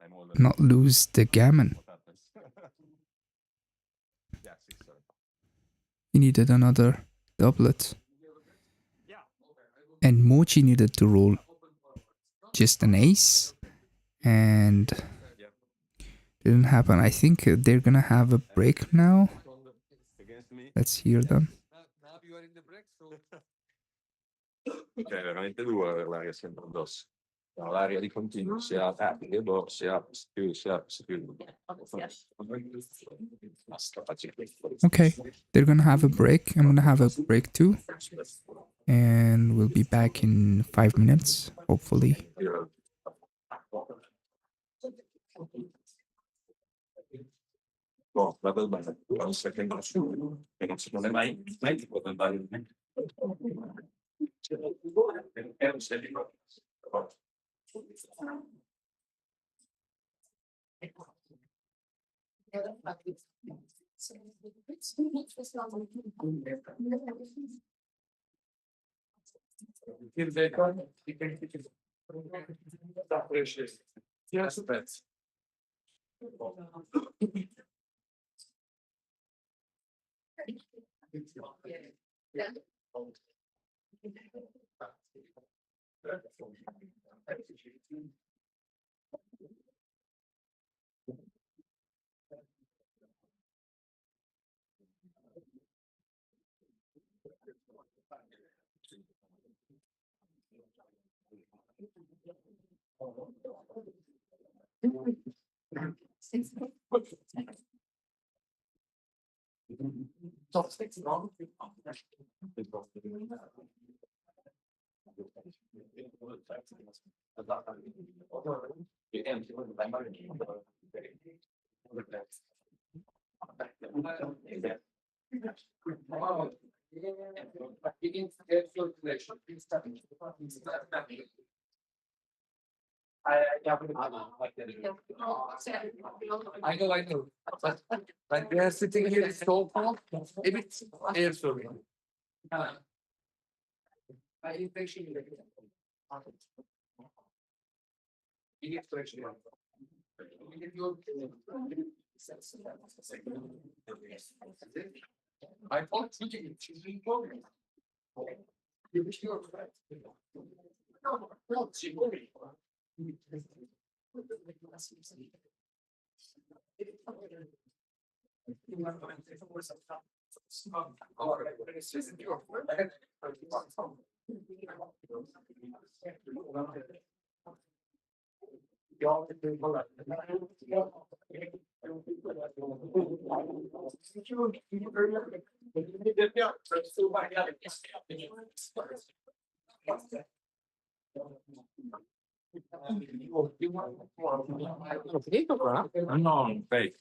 I'm all not lose the gammon. What happens? Yeah, 6-7. He needed another doublet. Yeah. And Mochy needed to roll just an ace. And Yep. didn't happen. I think they're gonna have a break now. Against me. Let's hear them. Now you are in the break, so Ok, veramente duro avere l'aria sempre addosso. No, l'aria di continuo, si apre, dopo si apre, si chiude, si apre, si chiude. Basta, faccio questo. Okay, they're gonna have a break. I'm gonna have a break too. And we'll be back in 5 minutes, hopefully. No, vado al bagno, un secondo su, e non si non è mai tipo del bagno. È un secondo. I know. But they are sitting here so far. Maybe it's air sorry. I think I thought you can No, fake.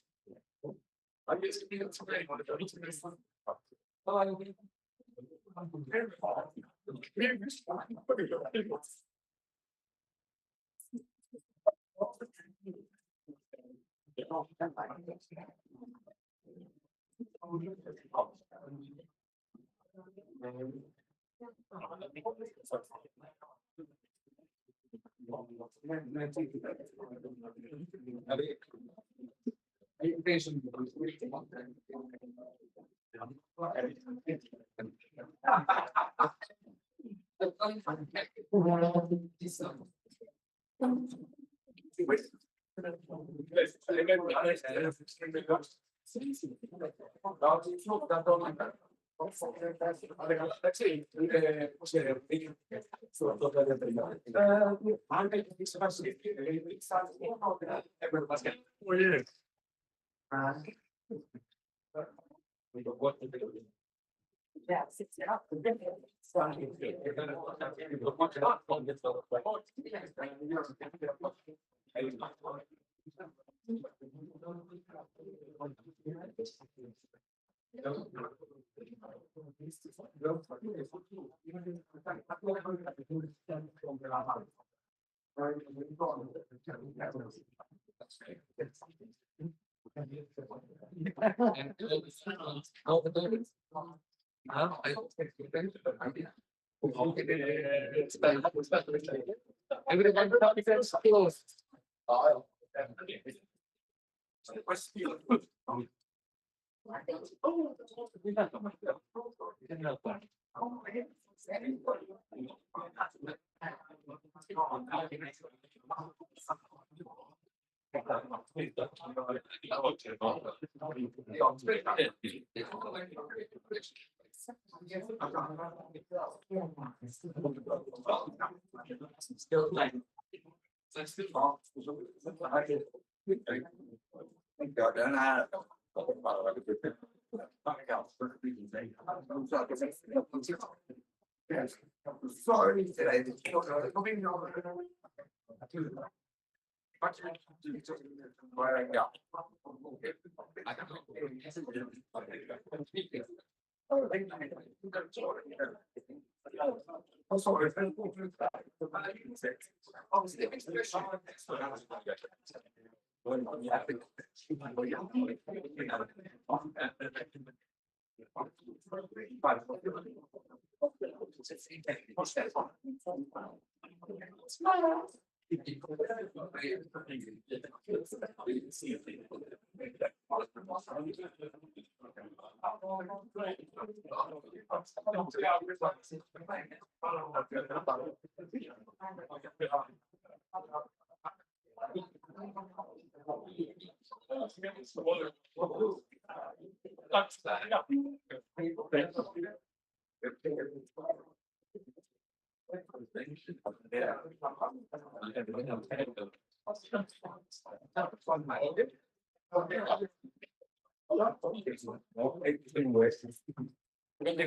Bene,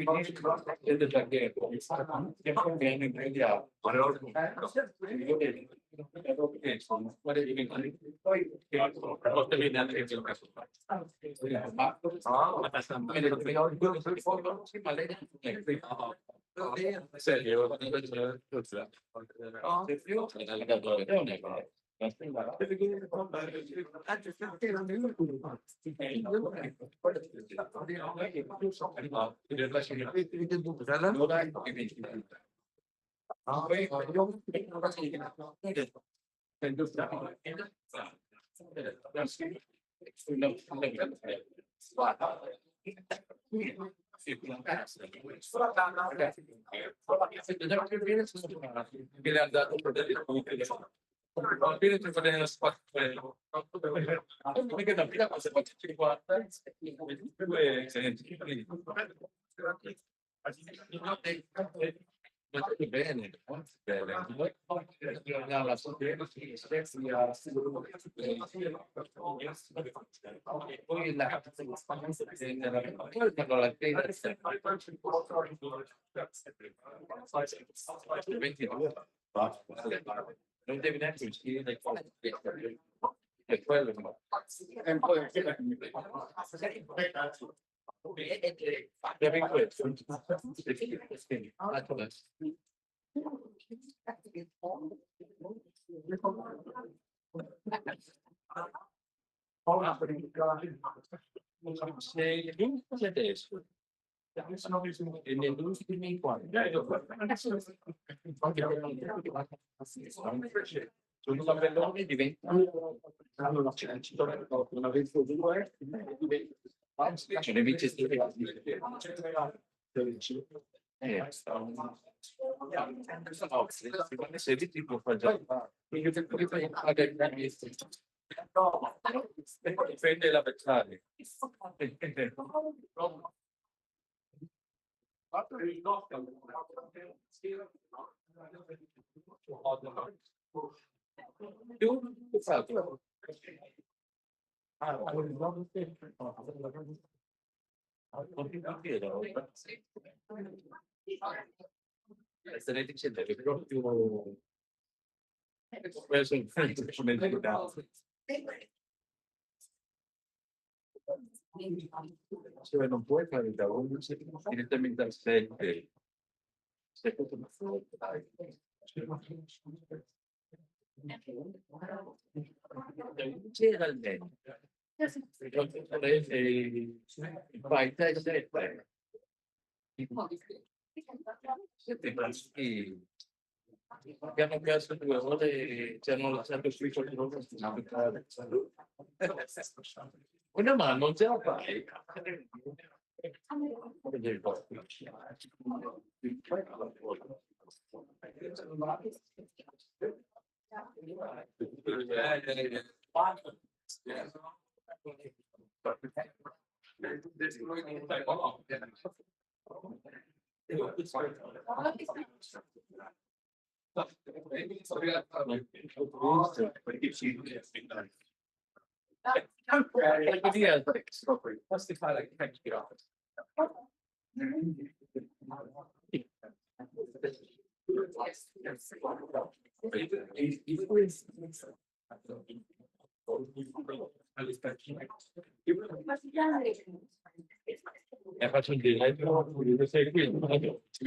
poi la non devi neanche uscire dai è quello. Devi questo. Sei adesso. E negli ultimi quanti? Sono tabelloni diventano una vez due ce ne vince se di tipo fa già dipende l'avversario. Essere dicendo che proprio cioè non puoi fare da uno direttamente al set. C'era il dentro. Fai te sette. Abbiamo perso 2 ore e ci hanno lasciato scritto che non una mano non ce la fai. Faccio un diretto, sei qui, ci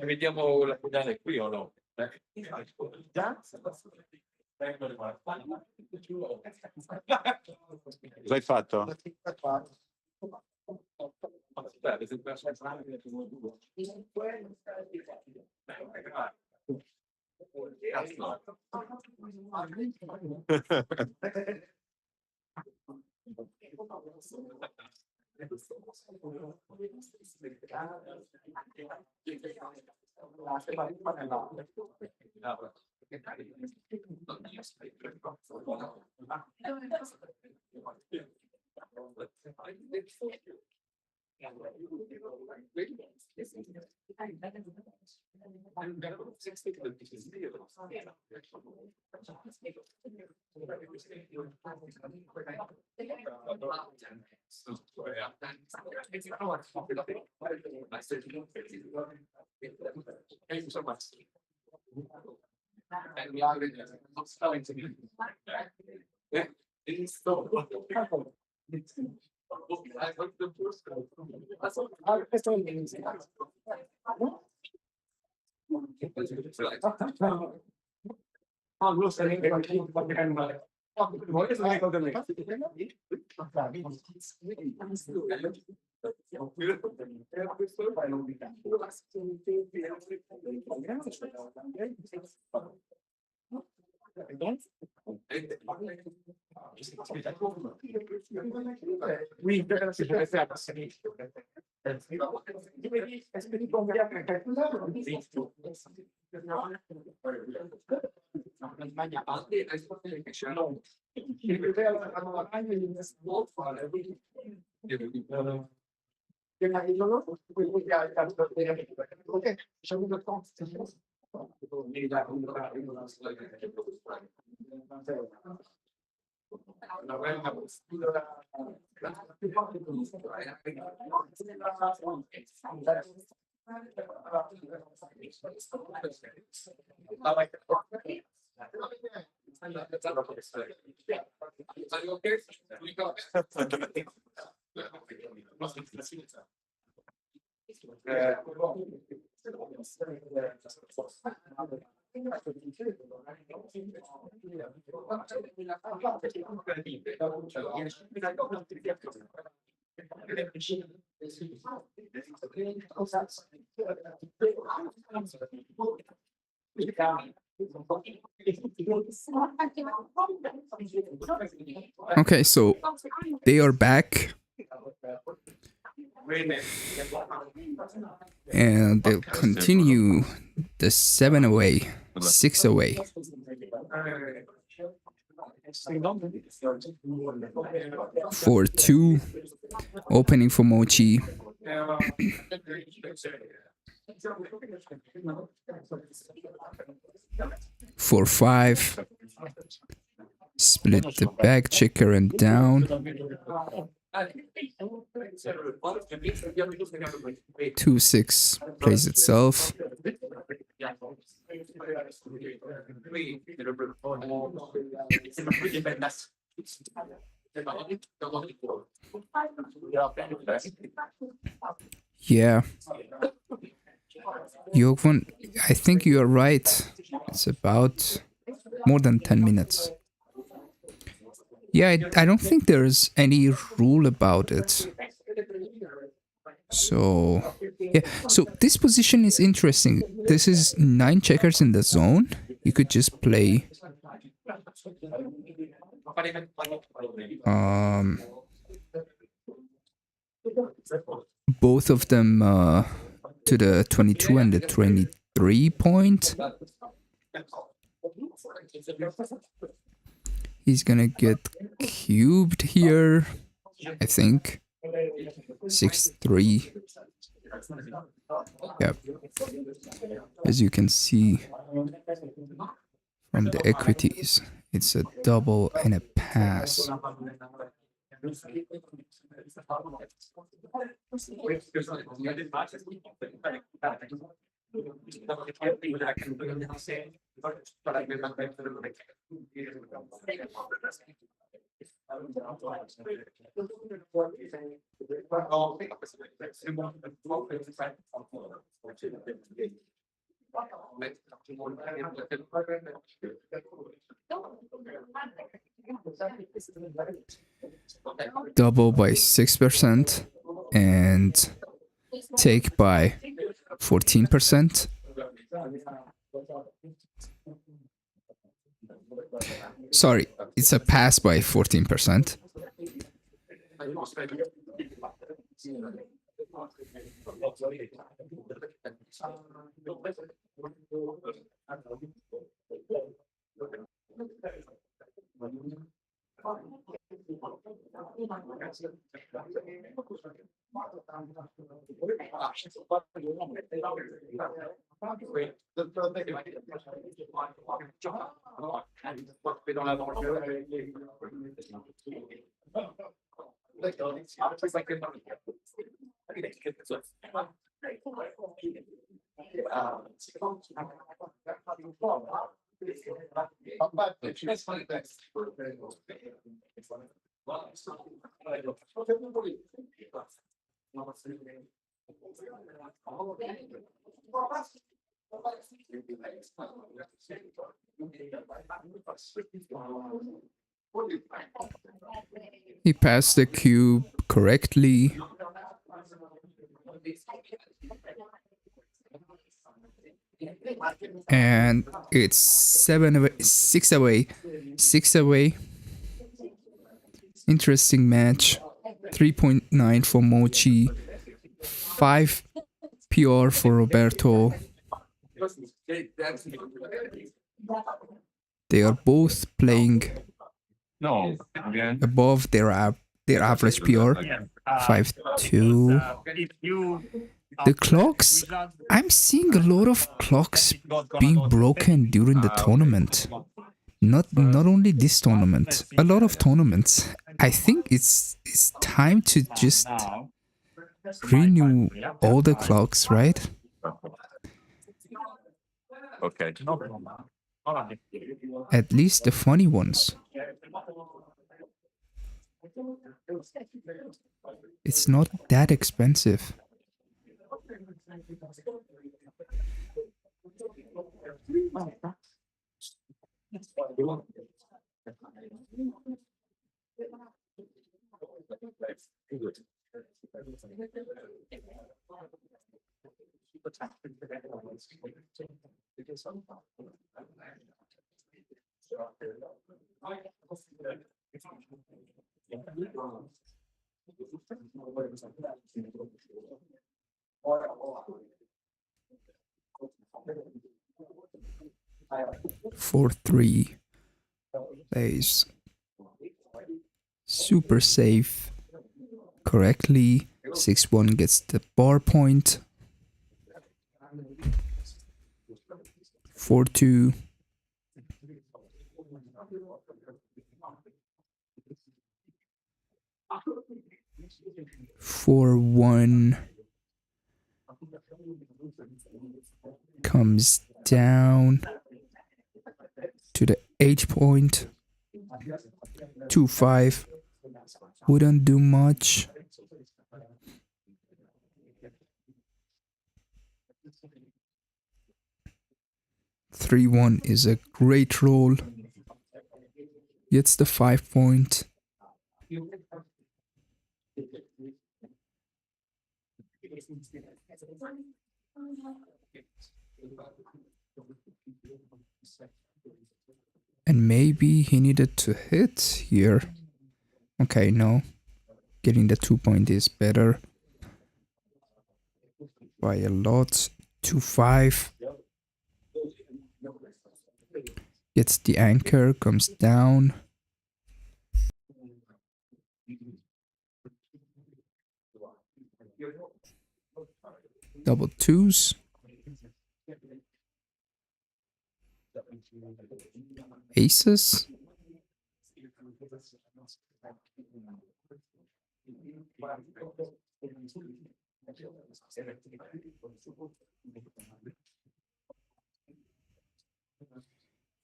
vediamo la finale qui o no? Cosa hai fatto? Thank you so much. And we are not spelling to me. Yeah, it's so. I hope the first Okay, so they are back. And they'll continue the 7 away, 6 away. For 2, opening for Mochy. For 5, split the back checker and down. 2-6 plays itself. Yeah. Yogvan, I think you are right. It's about more than 10 minutes. Yeah, I don't think there's any rule about it. So, yeah. So this position is interesting. This is 9 checkers in the zone. You could just play both of them to the 22 and the 23 point. He's gonna get cubed here, I think. 6-3. Yep. As you can see from the equities, it's a double and a pass. Double by 6% and take by 14%. Sorry, it's a pass by 14%. He passed the cube correctly. And it's 6 away. 6 away. Interesting match. 3.9 for Mochy. 5 PR for Roberto. They are both playing No, again. above their average PR. 5-2. If you The clocks, I'm seeing a lot of clocks being broken during the tournament. Not only this tournament, a lot of tournaments. I think it's time to just renew all the clocks, right? Okay. At least the funny ones. It's not that expensive. For 3 plays super safe correctly. 6-1 gets the bar point. 4-2. For 1 comes down to the H point. 2-5 wouldn't do much. Three 1 is a great roll. Gets the 5 point. And maybe he needed to hit here. Okay, no. Getting the 2 point is better by a lot. 2-5. Gets the anchor, comes down. Double twos. Aces.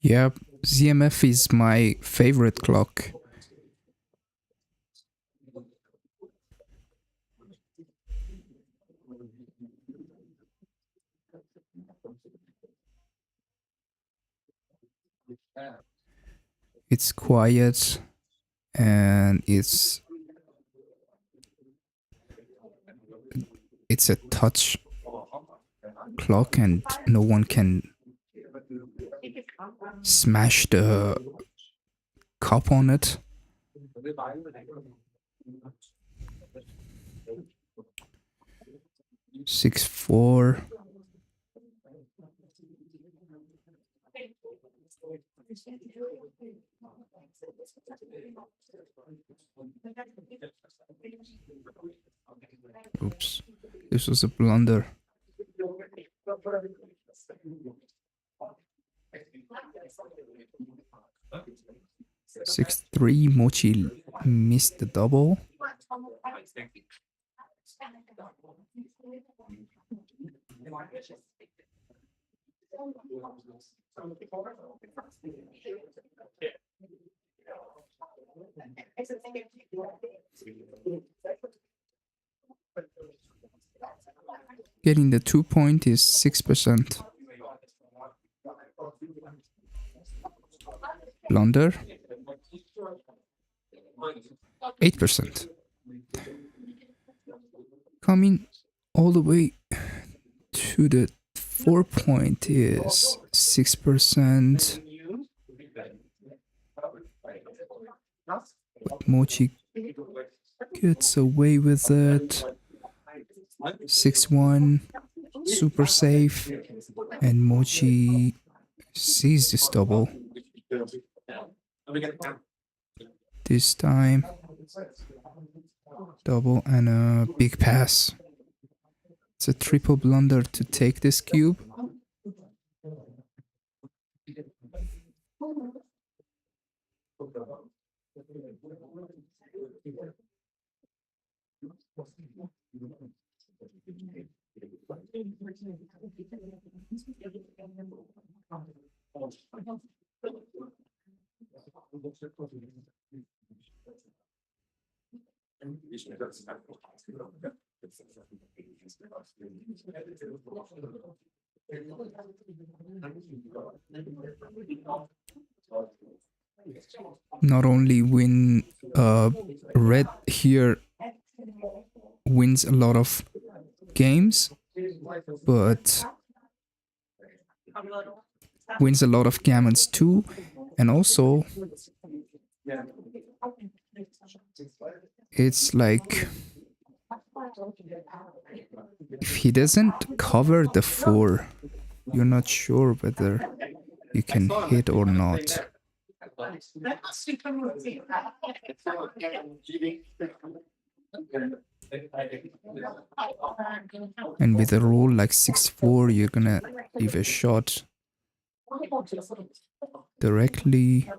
Yeah, ZMF is my favorite clock. It's quiet and it's a touch clock and no one can smash the cup on it. Six, 4. Oops, this was a blunder. 6-3, Mochy missed the double. Getting the 2 point is 6%. Blunder 8%. Coming all the way to the 4 point is 6%. But Mochy gets away with it. 6-1, super safe, and Mochy sees this double. This time, double and a big pass. It's a triple blunder to take this cube. Not only red here wins a lot of games, but wins a lot of gammons too, and also it's like if he doesn't cover the 4, you're not sure whether you can hit or not. And with a roll like 6-4, you're gonna leave a shot directly.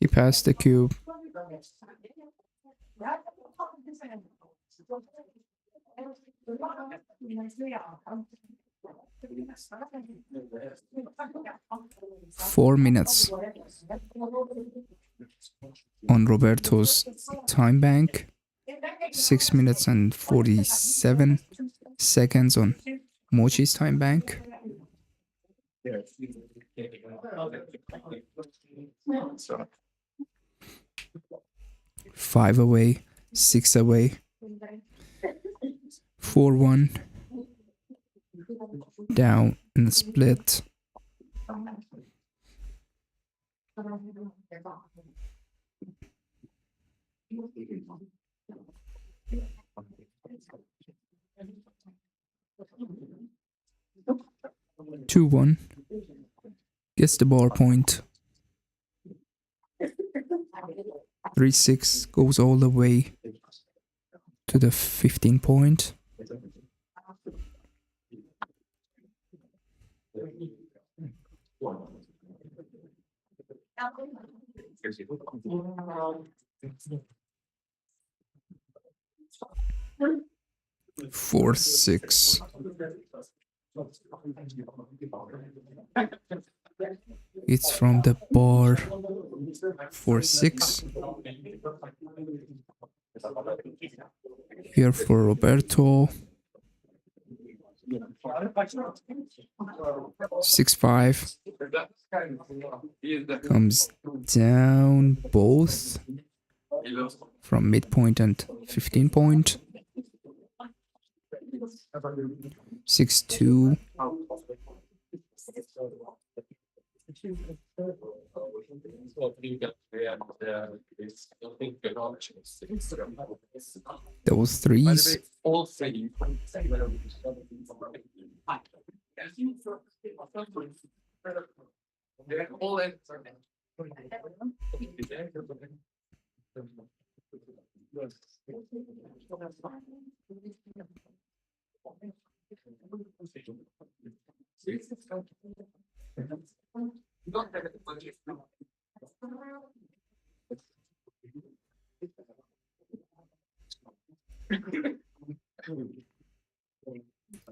He passed the cube. Four minutes on Roberto's time bank. 6 minutes and 47 seconds on Mochy's time bank. 5 away, 6 away, 4-1, down in the split. Two one gets the bar point. 3-6 goes all the way to the 15 point. Four, 6. It's from the bar. 4-6. Here for Roberto. 6-5. Comes down both from midpoint and 15 point. 6-2. Those threes. All three. All in.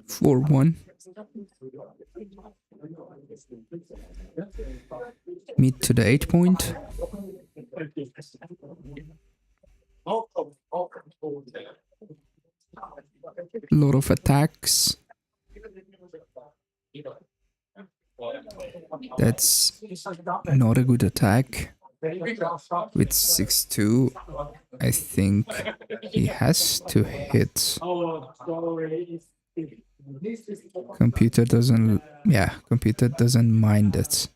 4-1. Mid to the 8 point. Lot of attacks. That's not a good attack. With 6-2, I think he has to hit. Computer doesn't mind it.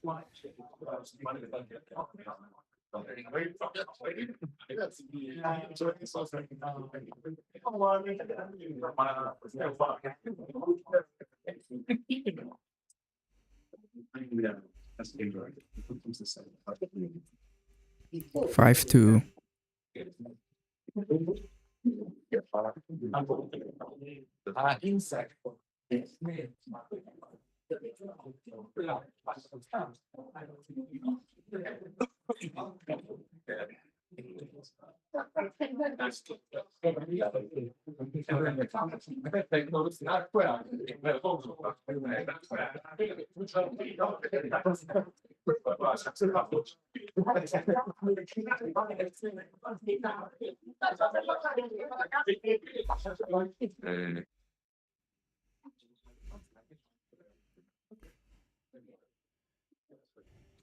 Five two.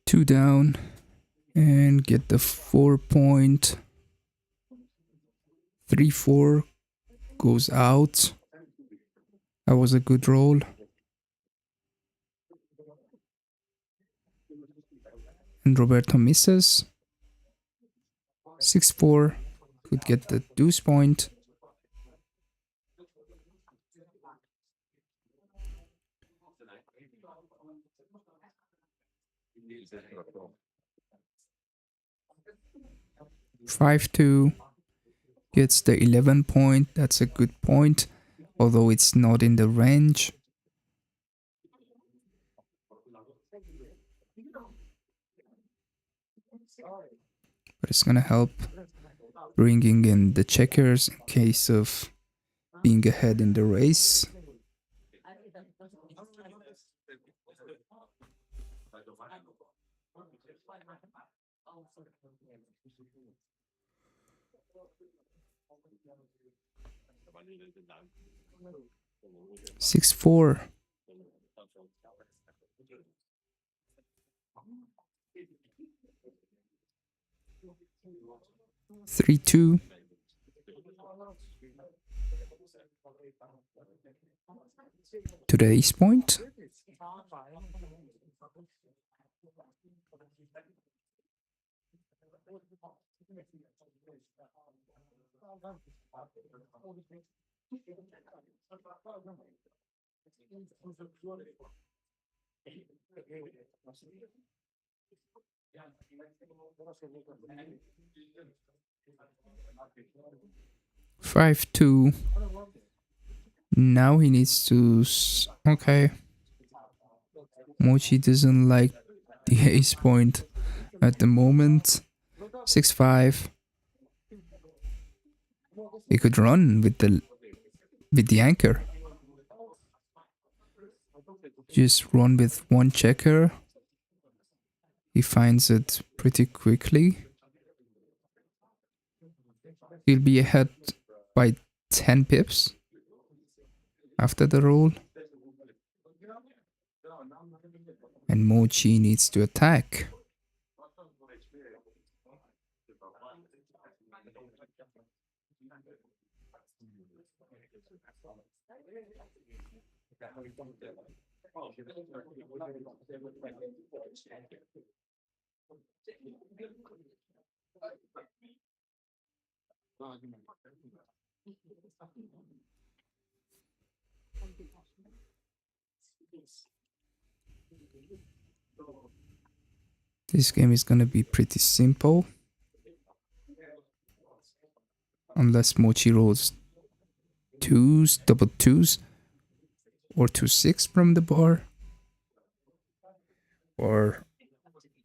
Two down and get the 4 point. 3-4 goes out. That was a good roll. And Roberto misses. 6-4 could get the deuce point. Five two gets the 11 point. That's a good point, although it's not in the range. But it's gonna help bringing in the checkers in case of being ahead in the race. Six four. 3-2. To the ace point. Five two. Now he needs to. Okay. Mochy doesn't like the ace point at the moment. 6-5. He could run with the anchor. Just run with one checker. He finds it pretty quickly. He'll be ahead by 10 pips after the roll. And Mochy needs to attack. This game is gonna be pretty simple. Unless Mochy rolls twos, double twos, or 2-6 from the bar. Or,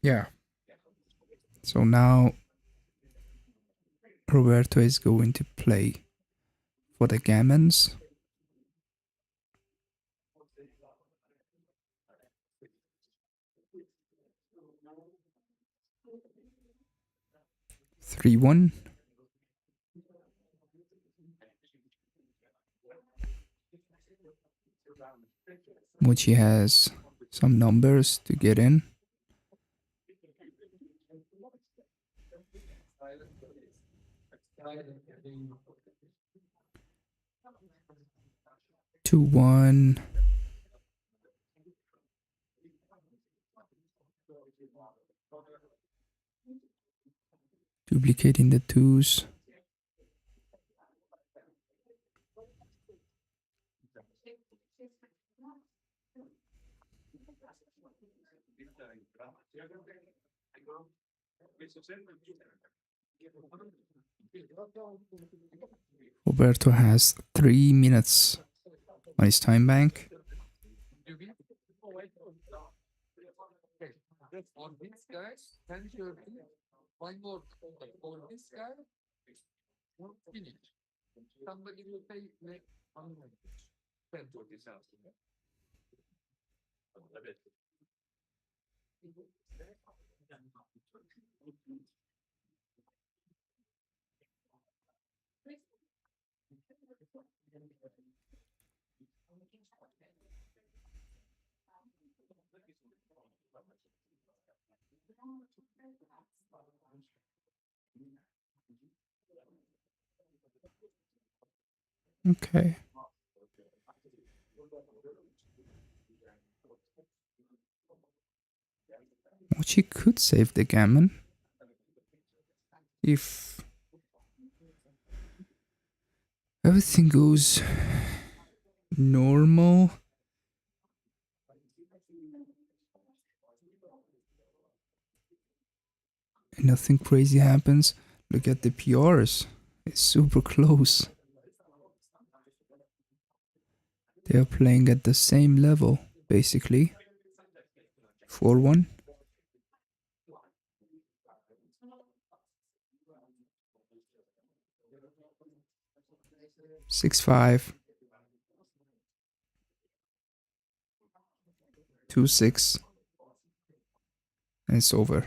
yeah. So now Roberto is going to play for the gammons. Three one. Mochy has some numbers to get in. Two one. Duplicating the twos. Roberto has 3 minutes on his time bank. On this guy, can you one more for this guy? Finish. Somebody will pay like 10 for this house. Okay. Mochy could save the gammon if everything goes normal. And nothing crazy happens. Look at the PRs. It's super close. They are playing at the same level, basically. 4-1. 6-5. 2-6. And it's over.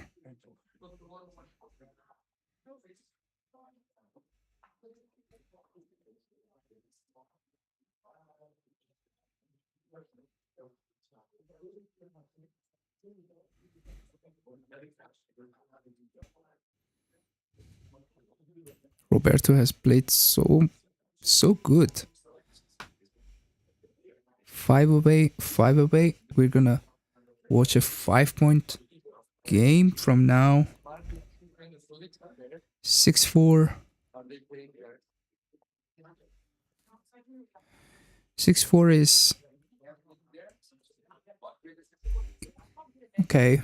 Roberto has played so good. 5 away, 5 away. We're gonna watch a 5-point game from now. 6-4. 6-4 is okay.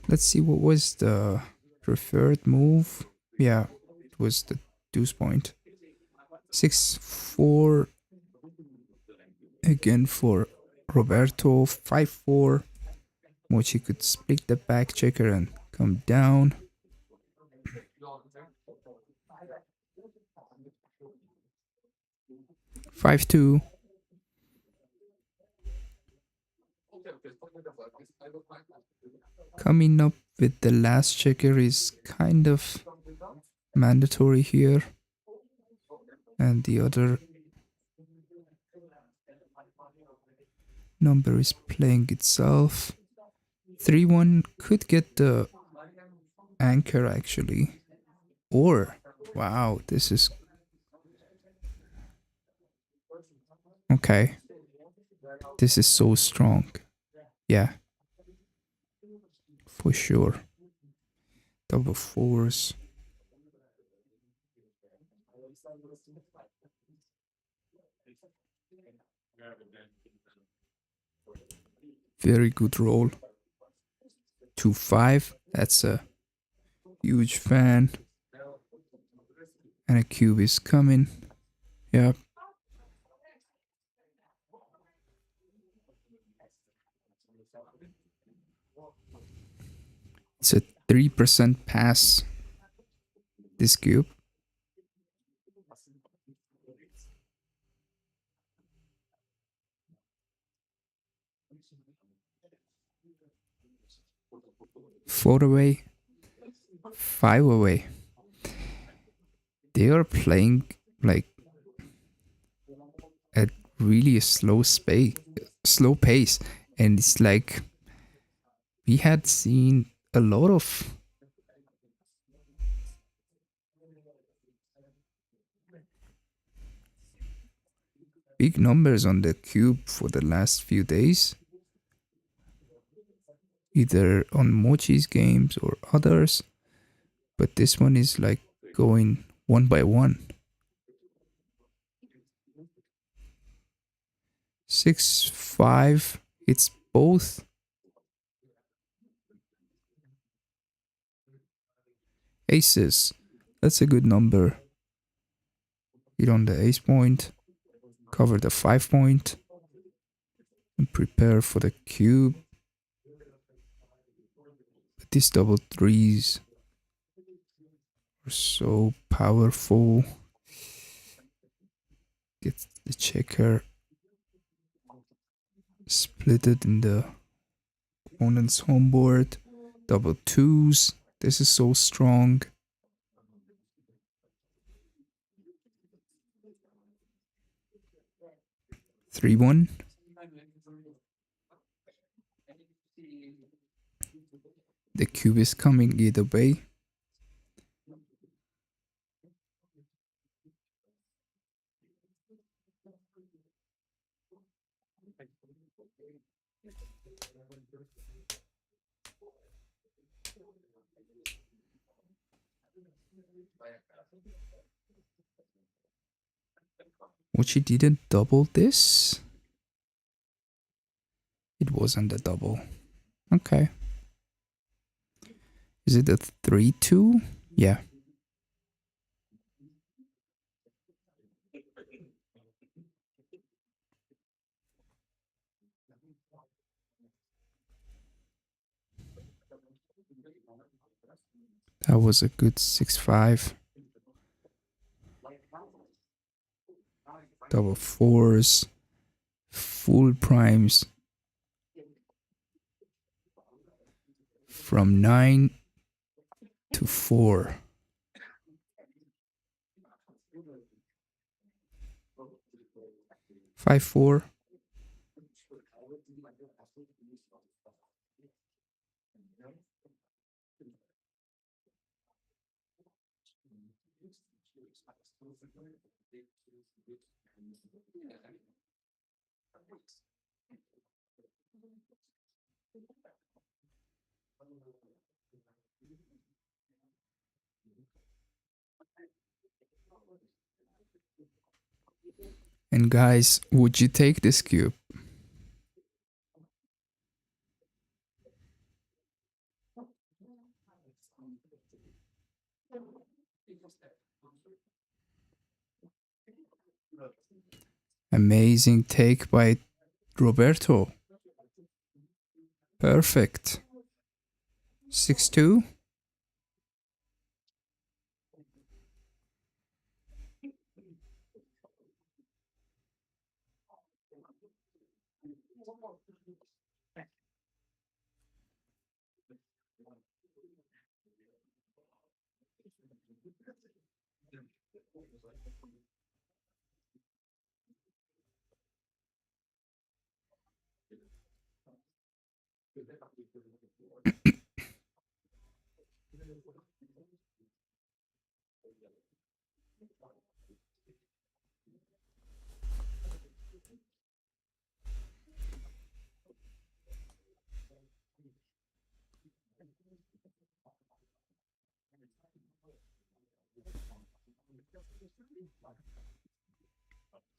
Let's see, what was the preferred move? Yeah, it was the deuce point. 6-4 again for Roberto. 5-4. Mochy could split the back checker and come down. 5-2. Coming up with the last checker is kind of mandatory here. And the other number is playing itself. 3-1 could get the anchor actually. Or, wow, this is... Okay. This is so strong. Yeah. for sure. Double fours. Very good roll. 2-5. That's a huge fan. And a cube is coming. Yep. It's a 3% pass. This cube. Four away. 5 away. They are playing like at really a slow pace, and it's like we had seen a lot of big numbers on the cube for the last few days, either on Mochy's games or others, but this one is like going one by one. 6-5, it's both. Aces, that's a good number. Hit on the ace point, cover the 5 point, and prepare for the cube. But these double threes are so powerful. Get the checker, split it in the opponent's home board. Double twos, this is so strong. Three one. The cube is coming either way. Mochy didn't double this. It wasn't a double. Okay. Is it a 3-2? Yeah. That was a good 6-5. Double fours. Full primes. From 9 to 4. Five, 4. And guys, would you take this cube? Amazing take by Roberto. Perfect. 6-2.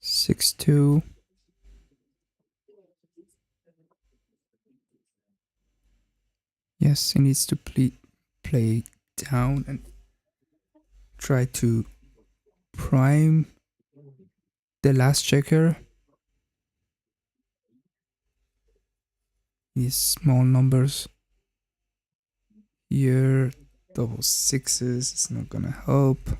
6-2. Yes, he needs to play down and try to prime the last checker. These small numbers here, double sixes, it's not gonna help.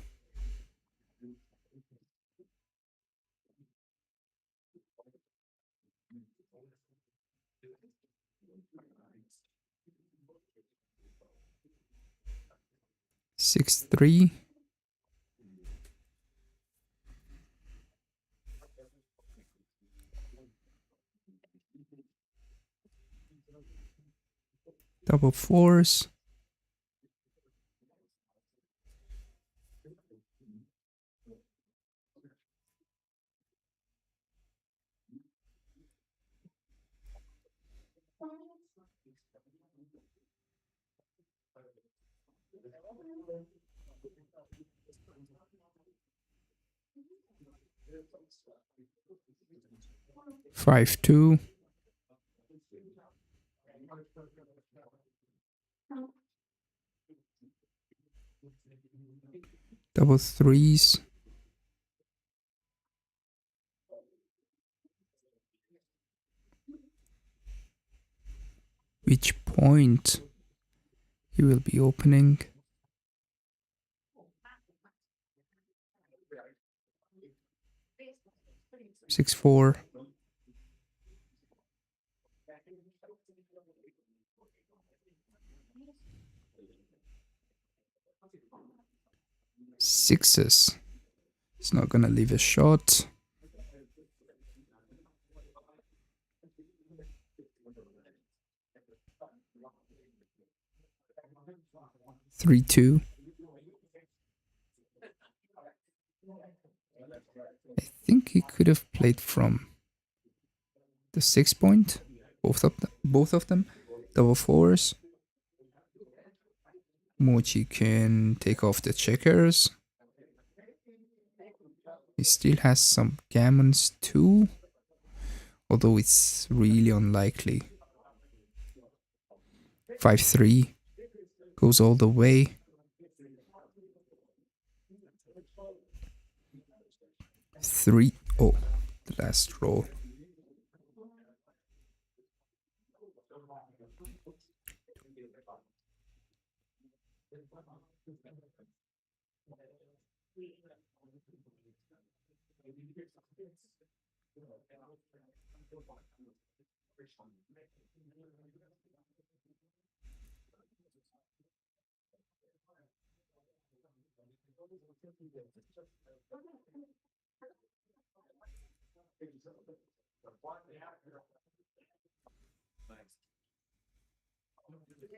Six, 3. Double fours. Five, 2. Double threes. Which point he will be opening? 6-4. Sixes. He's not gonna leave a shot. 3-2. I think he could have played from the 6 point. Both of them. Double fours. Mochy can take off the checkers. He still has some gammons too, although it's really unlikely. 5-3 goes all the way. 3. Oh, the last roll.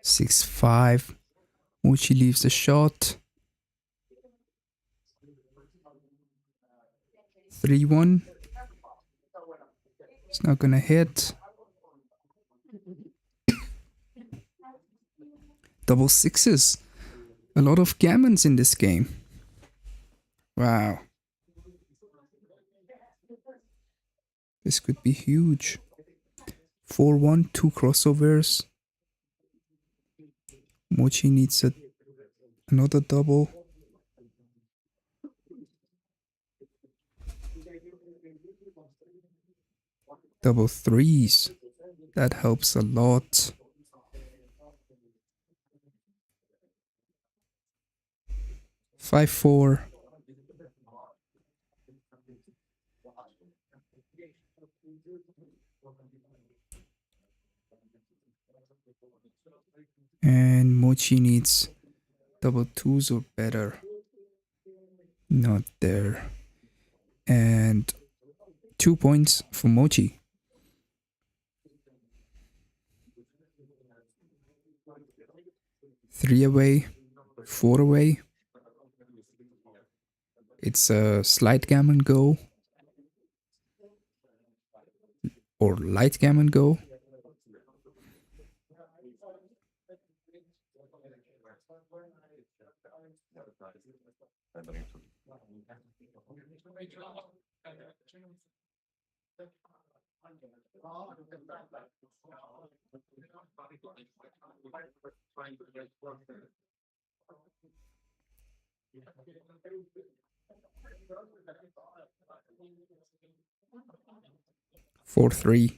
Six, 5. Mochy leaves the shot. 3-1. It's not gonna hit. Double sixes. A lot of gammons in this game. Wow. This could be huge. 4-1, 2 crossovers. Mochy needs another double. Double threes. That helps a lot. 5-4. And Mochy needs double twos or better. Not there. And 2 points for Mochy. Three away, 4 away. It's a slight gammon go. Or light gammon go. 4-3.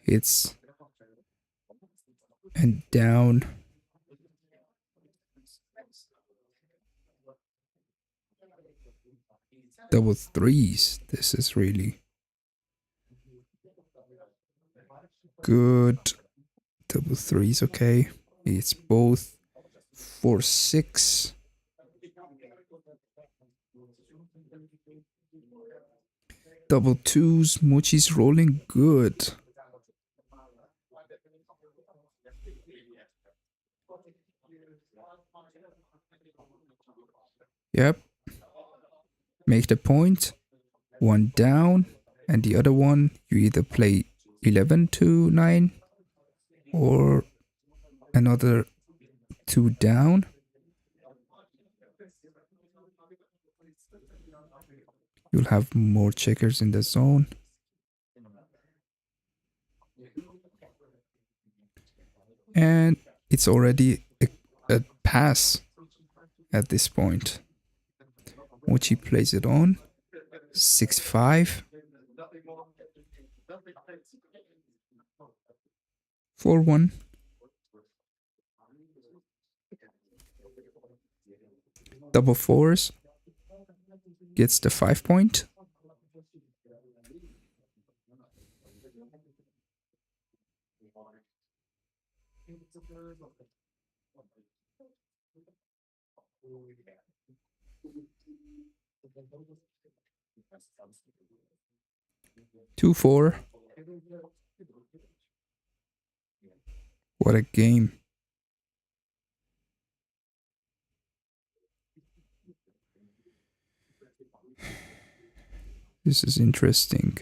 Hits and down. Double threes. This is really good. Double threes, okay. It's both 4-6. Double twos. Mochy's rolling good. Yep. Make the point. One down. And the other one, you either play 11-9 or another 2 down. You'll have more checkers in the zone. And it's already a pass at this point. Mochy plays it on. 6-5. 4-1. Double fours. Gets the 5 point. Two, 4. What a game. This is interesting.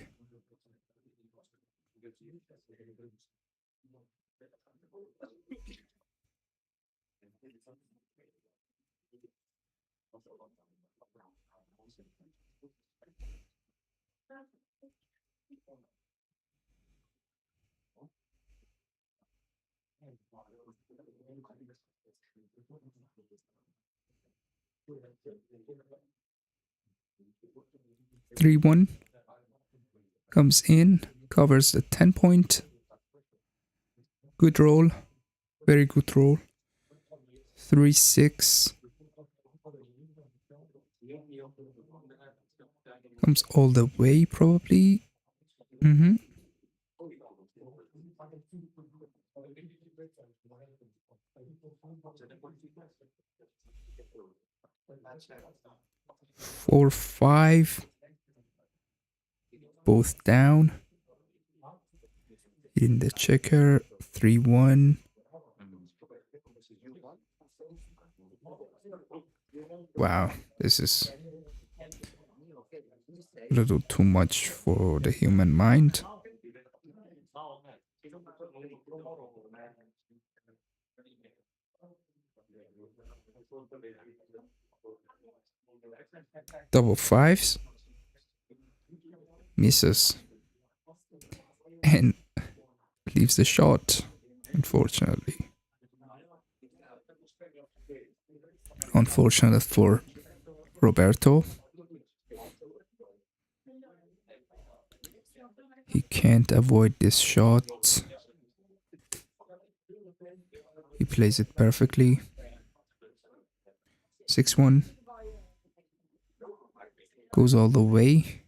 Three, 1 comes in, covers the 10 point. Good roll, very good roll. 3-6 comes all the way probably. 4-5, both down. In the checker, 3-1. Wow, this is a little too much for the human mind. Double fives. Misses. And leaves the shot, unfortunately. Unfortunate for Roberto. He can't avoid this shot. He plays it perfectly. 6-1. Goes all the way.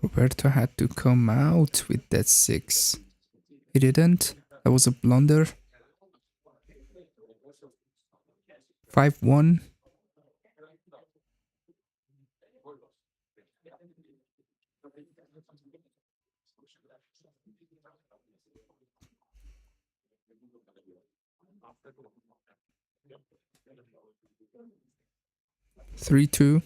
Roberto had to come out with that 6. He didn't. That was a blunder. 5-1. Three, 2.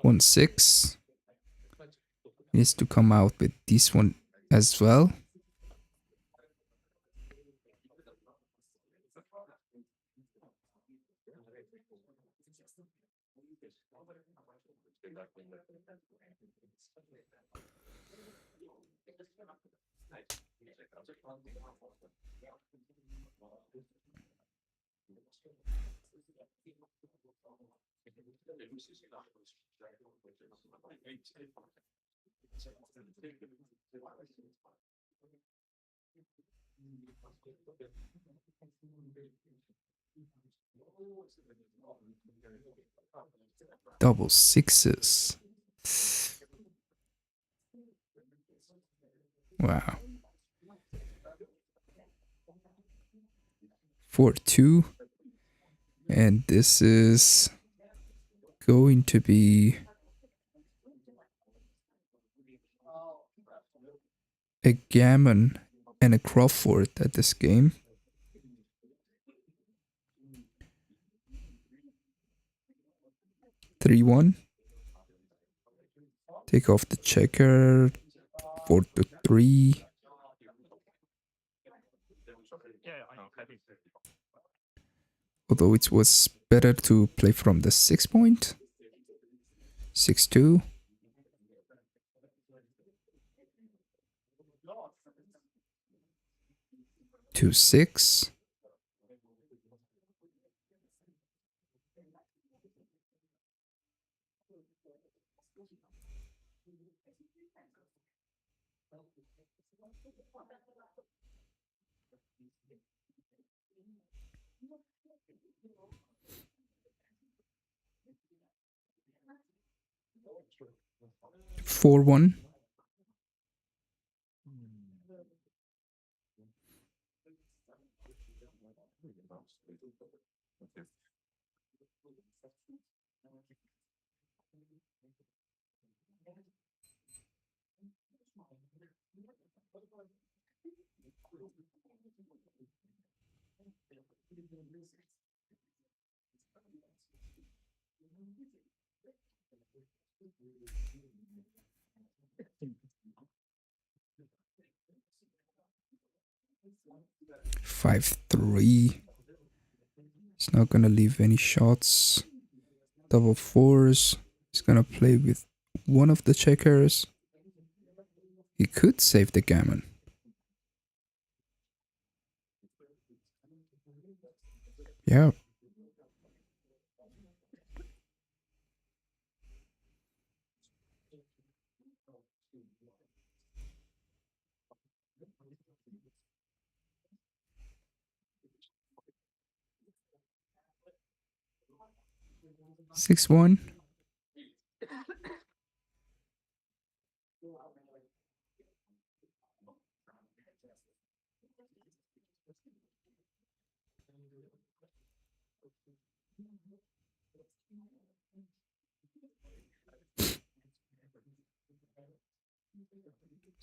One, 6. Needs to come out with this one as well. Double 6s. Wow. 4-2. And this is going to be a gammon and a Crawford at this game. Three, 1. Take off the checker. 4-3. Although it was better to play from the 6 point. 6-2. 2-6. Four, 1. Five, 3. He's not gonna leave any shots. Double 4s. He's gonna play with one of the checkers. He could save the gammon. Yeah. Six, 1.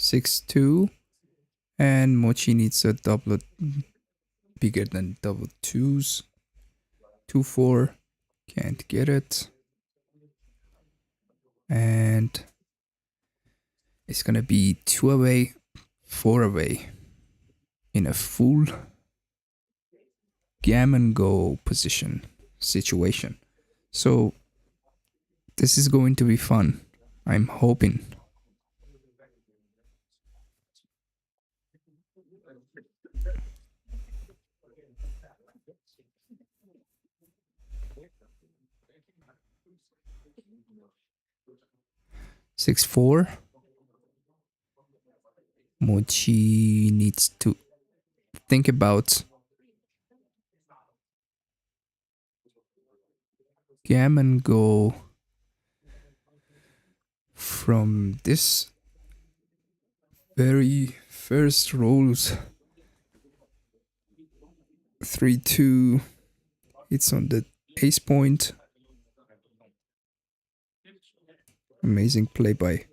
Six, 2. And Mochy needs a doublet bigger than double 2s. 2-4. Can't get it. And it's gonna be 2 away, 4 away in a full gammon go position situation. So this is going to be fun. I'm hoping. 6-4. Mochy needs to think about gammon go from this very first rolls. 3-2. It's on the ace point. Amazing play by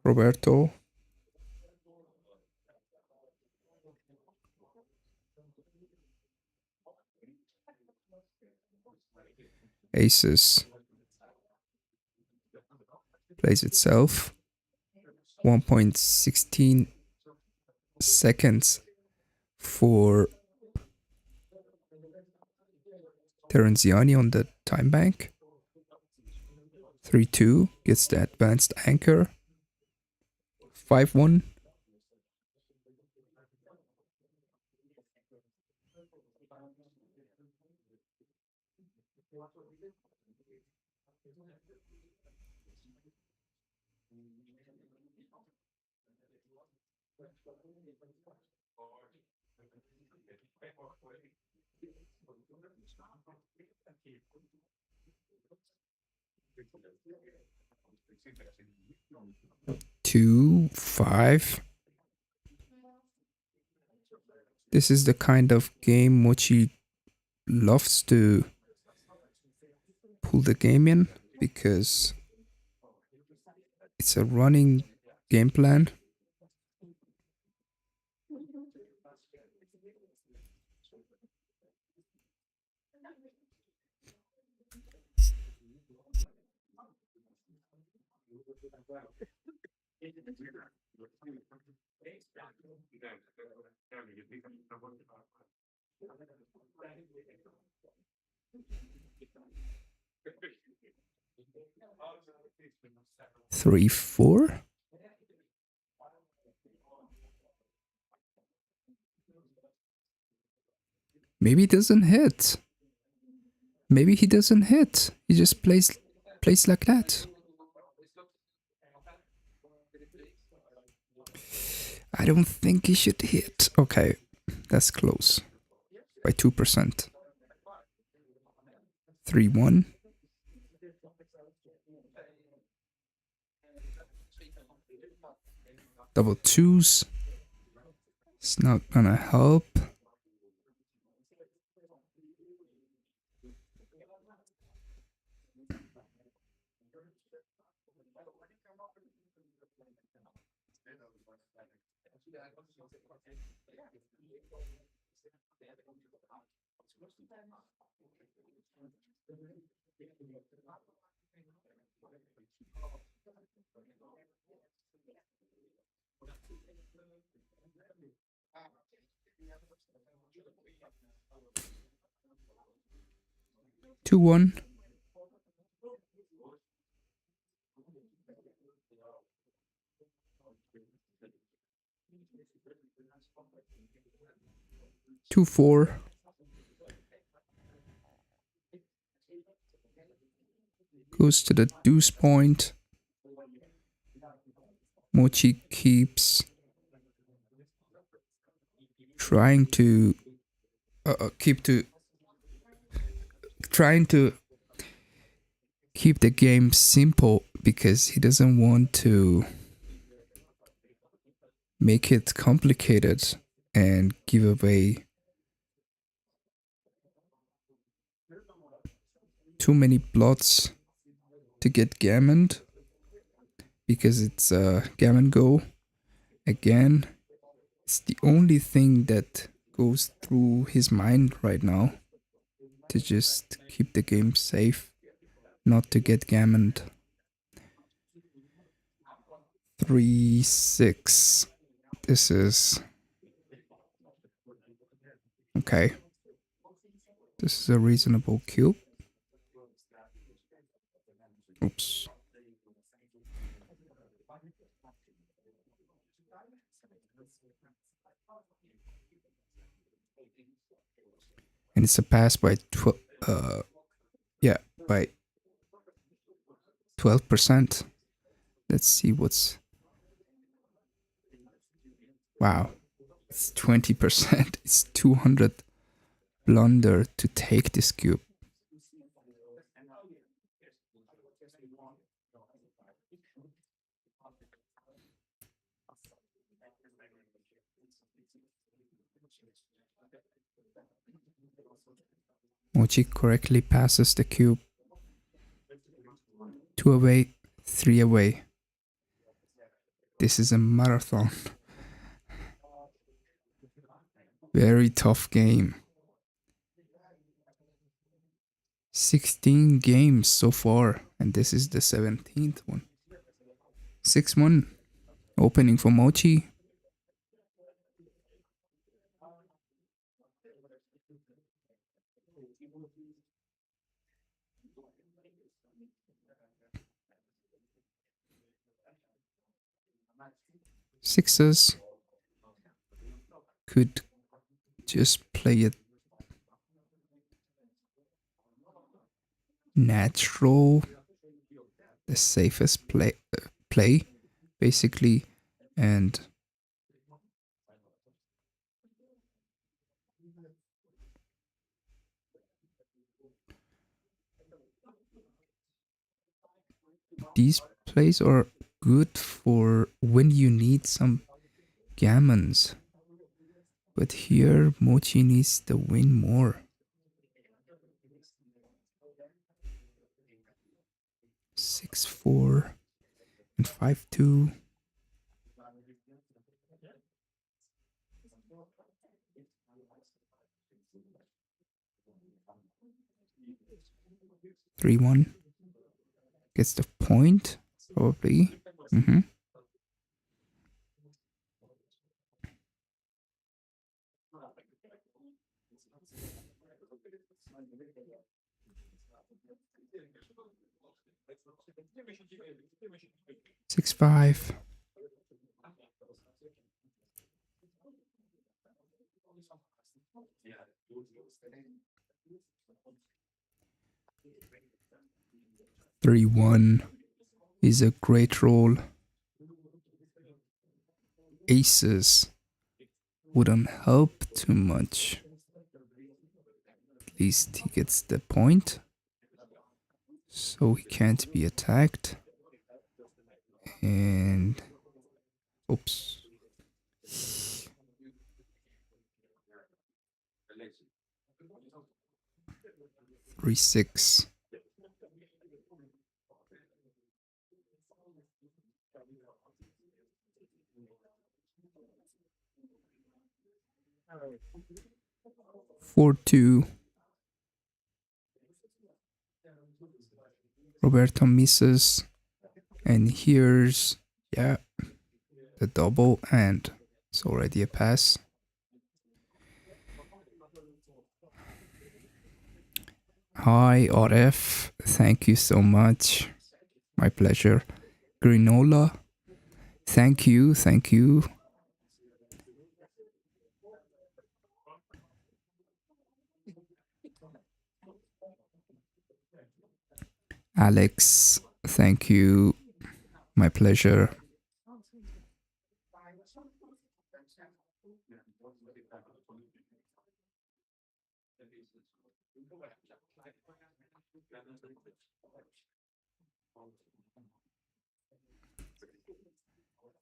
Roberto. Aces plays itself. 1.16 seconds for Terenziani on the time bank. 3-2 gets the advanced anchor. 5-1. Two, 5. This is the kind of game Mochy loves to pull the game in because it's a running game plan. Three, 4. Maybe he doesn't hit. Maybe he doesn't hit. He just plays like that. I don't think he should hit. Okay, that's close. By 2%. 3-1. Double twos. It's not gonna help. Two, 1. Two, 4. Goes to the deuce point. Mochy keeps trying to keep the game simple because he doesn't want to make it complicated and give away too many plots to get gammoned because it's gammon go again. It's the only thing that goes through his mind right now, to just keep the game safe, not to get gammoned. 3-6. This is okay. This is a reasonable cube. Oops. And it's a pass by by 12%. Let's see what's... Wow. It's 20%. It's 200 blunder to take this cube. Mochy correctly passes the cube. 2 away, 3 away. This is a marathon. Very tough game. 16 games so far, and this is the 17th one. 6-1. Opening for Mochy. Sixes. Could just play it natural, the safest play basically, and these plays are good for when you need some gammons, but here Mochy needs the win more. 6-4 and 5-2. Three one gets the point probably. 6-5. 3-1 is a great roll. Aces wouldn't help too much. At least he gets the point, so he can't be attacked. And oops. 3-6. Four two. Roberto misses, and here's the double, and it's already a pass. Hi RF, thank you so much. My pleasure. Granola, thank you. Alex, thank you. My pleasure.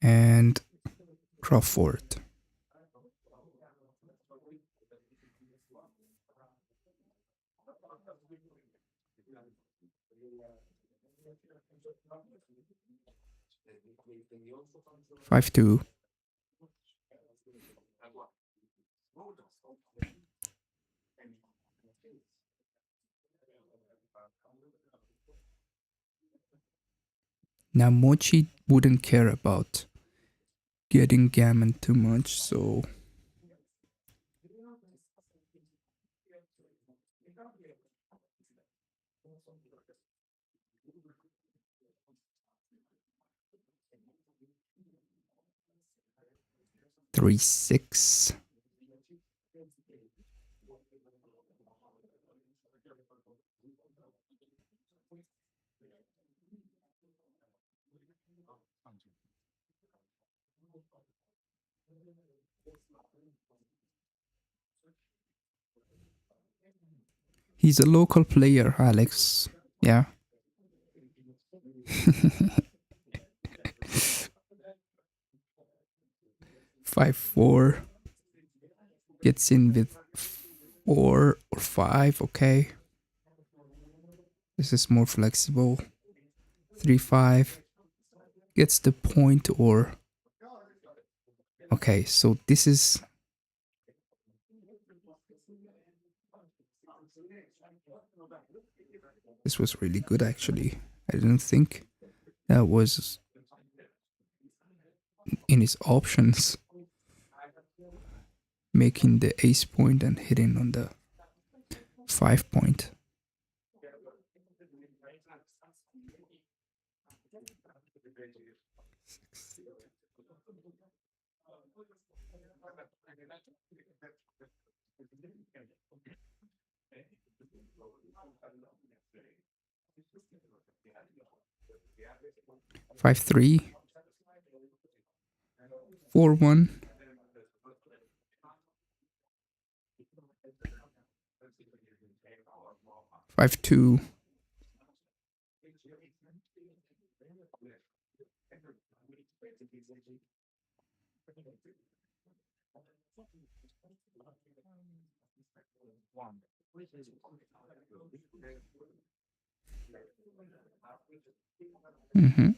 And Crawford. Five two. Now Mochy wouldn't care about getting gammon too much, so 3-6. He's a local player, Alex. Yeah. 5-4. Gets in with 4 or 5, okay. This is more flexible. 3-5. Gets the point or... Okay, so this is... This was really good actually. I didn't think that was in his options. Making the ace point and hitting on the 5 point. Five 3, 4-1. Five 2. Mm-hmm.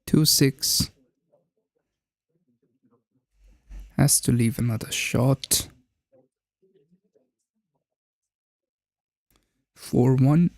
Two 6. Has to leave another shot. 4-1.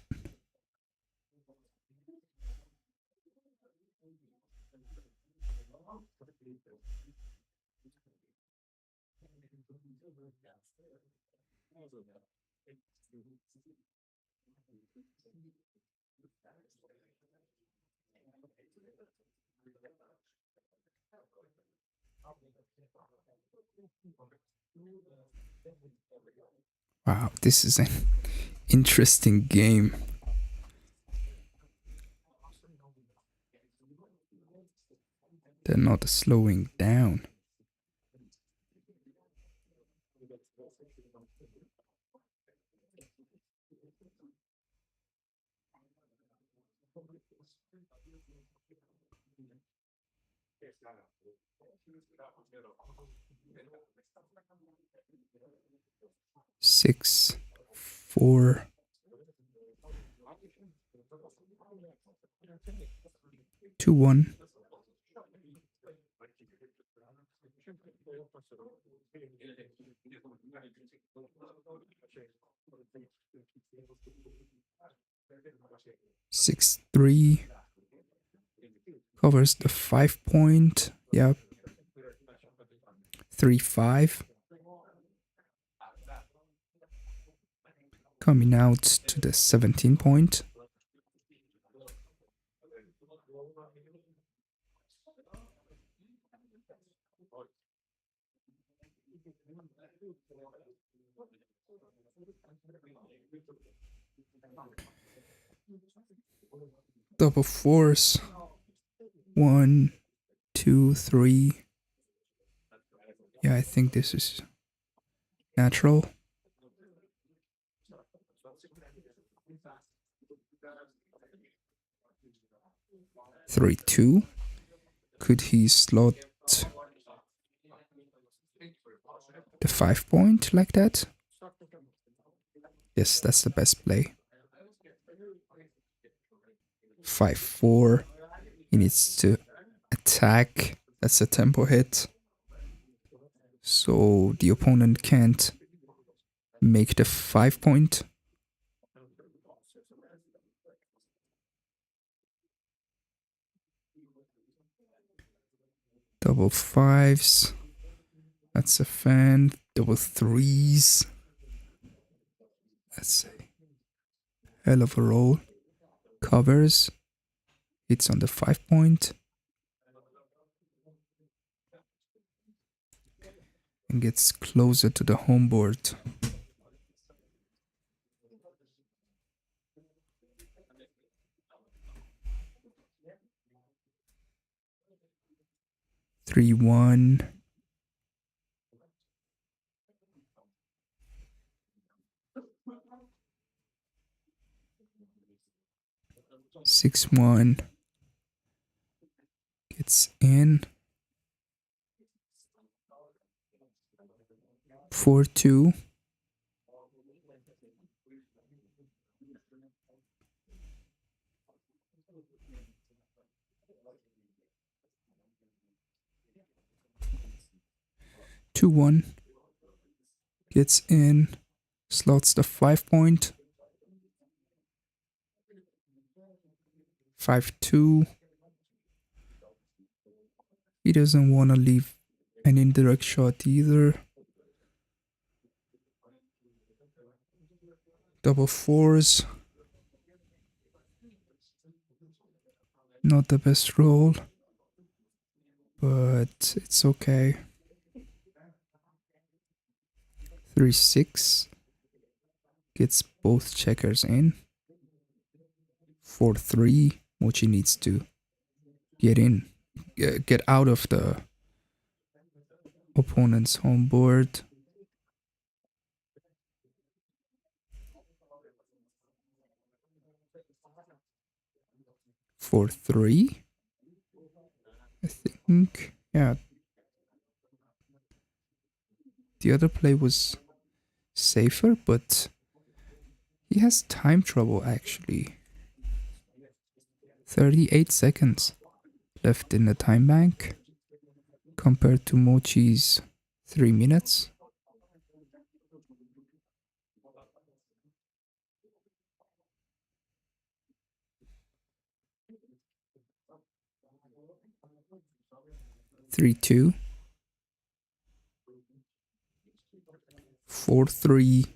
Wow, this is an interesting game. They're not slowing down. Six, 4. 2-1. Six 3. Covers the 5 point. Yep. 3-5. Coming out to the 17 point. Double 4s. 1, 2, 3. Yeah, I think this is natural. 3-2. Could he slot the 5 point like that? Yes, that's the best play. 5-4. He needs to attack. That's a tempo hit. So the opponent can't make the 5 point. Double 5s. That's a fan. Double 3s. That's a hell of a roll. covers, hits on the 5 point, and gets closer to the home board. Three one. 6-1 gets in. 4-2. Two one gets in, slots the 5 point. 5-2. He doesn't want to leave an indirect shot either. Double fours. Not the best roll, but it's okay. 3-6 gets both checkers in. 4-3. Mochy needs to get in, get out of the opponent's home board. 4-3. I think, yeah. The other play was safer, but he has time trouble actually. 38 seconds left in the time bank compared to Mochy's 3 minutes. Three two. 4-3.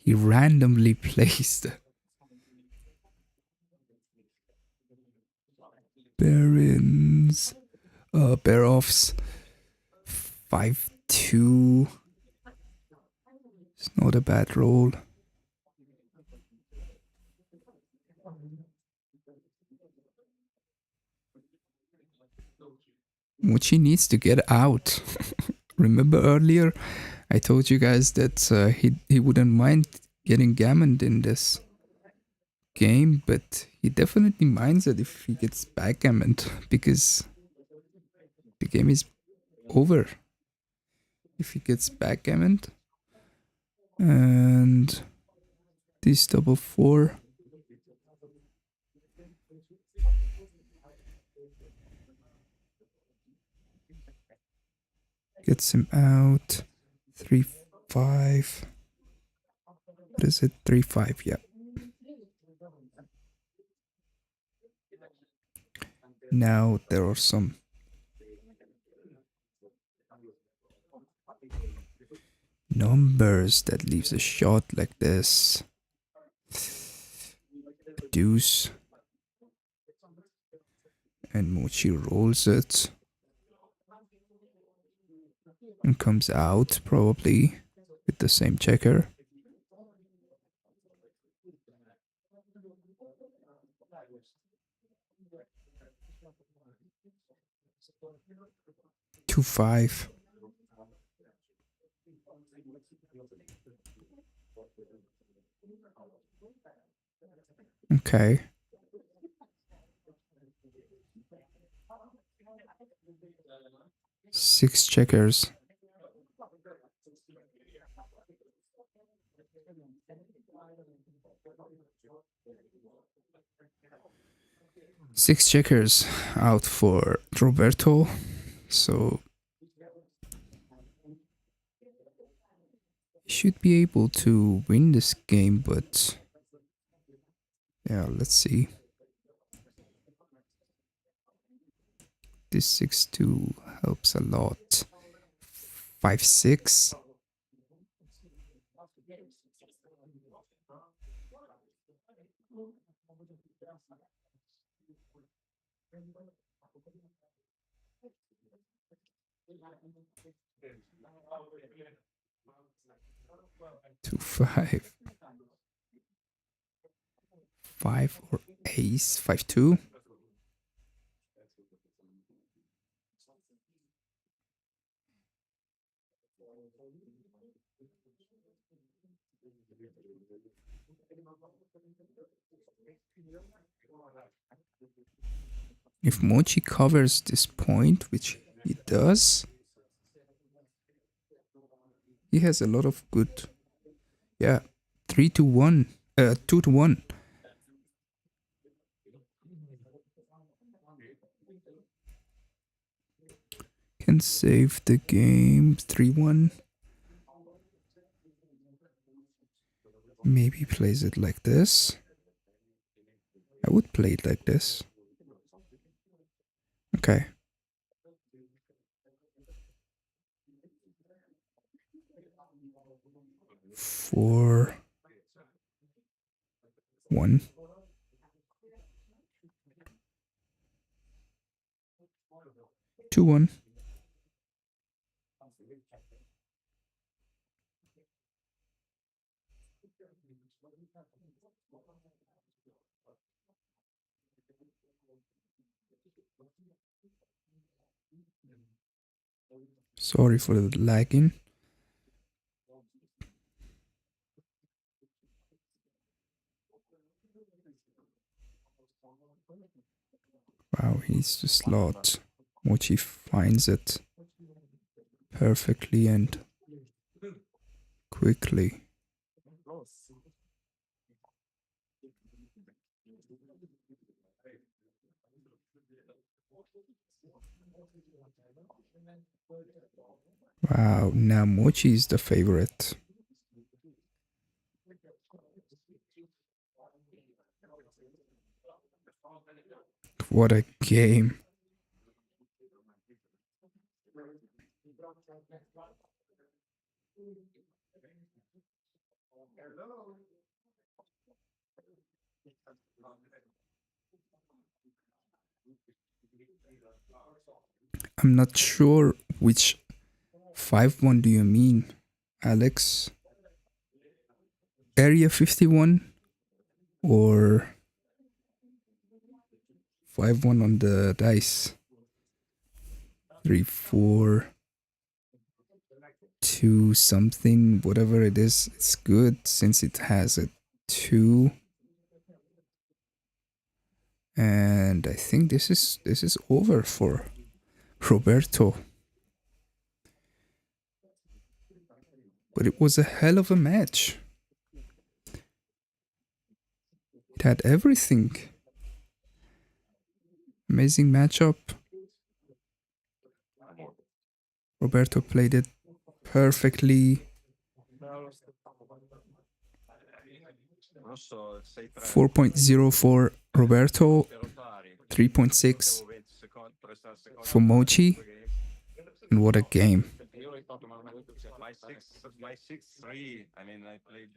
He randomly placed Barons, Bear-offs. 5-2. It's not a bad roll. Mochy needs to get out. Remember earlier I told you guys that he wouldn't mind getting gammoned in this game, but he definitely minds it if he gets backgammoned, because the game is over if he gets backgammoned. And this double four. Gets him out. 3-5. What is it? 3-5, yeah. Now there are some numbers that leaves a shot like this. A deuce. And Mochy rolls it. And comes out probably with the same checker. Two five. Okay. Six checkers. Six checkers out for Roberto. So he should be able to win this game, but yeah, let's see. This 6-2 helps a lot. 5-6. Two, 5. 5 or ace. 5-2. If Mochy covers this point, which he does, he has a lot of good. Yeah, 3-1. 2-1. Can save the game. 3-1. Maybe plays it like this. I would play it like this. Okay. Four, 1. Two, 1. Sorry for the lagging. Wow, he's the slot. Mochy finds it perfectly and quickly. Wow, now Mochy is the favorite. What a game. I'm not sure which 5-1 do you mean, Alex? Area 51 or 5-1 on the dice? 3-4 2 something, whatever it is, it's good since it has a 2. And I think this is over for Roberto. But it was a hell of a match. It had everything. Amazing matchup. Roberto played it perfectly. 4.0 for Roberto, 3.6 for Mochy, and what a game. My 6-3. I mean, I played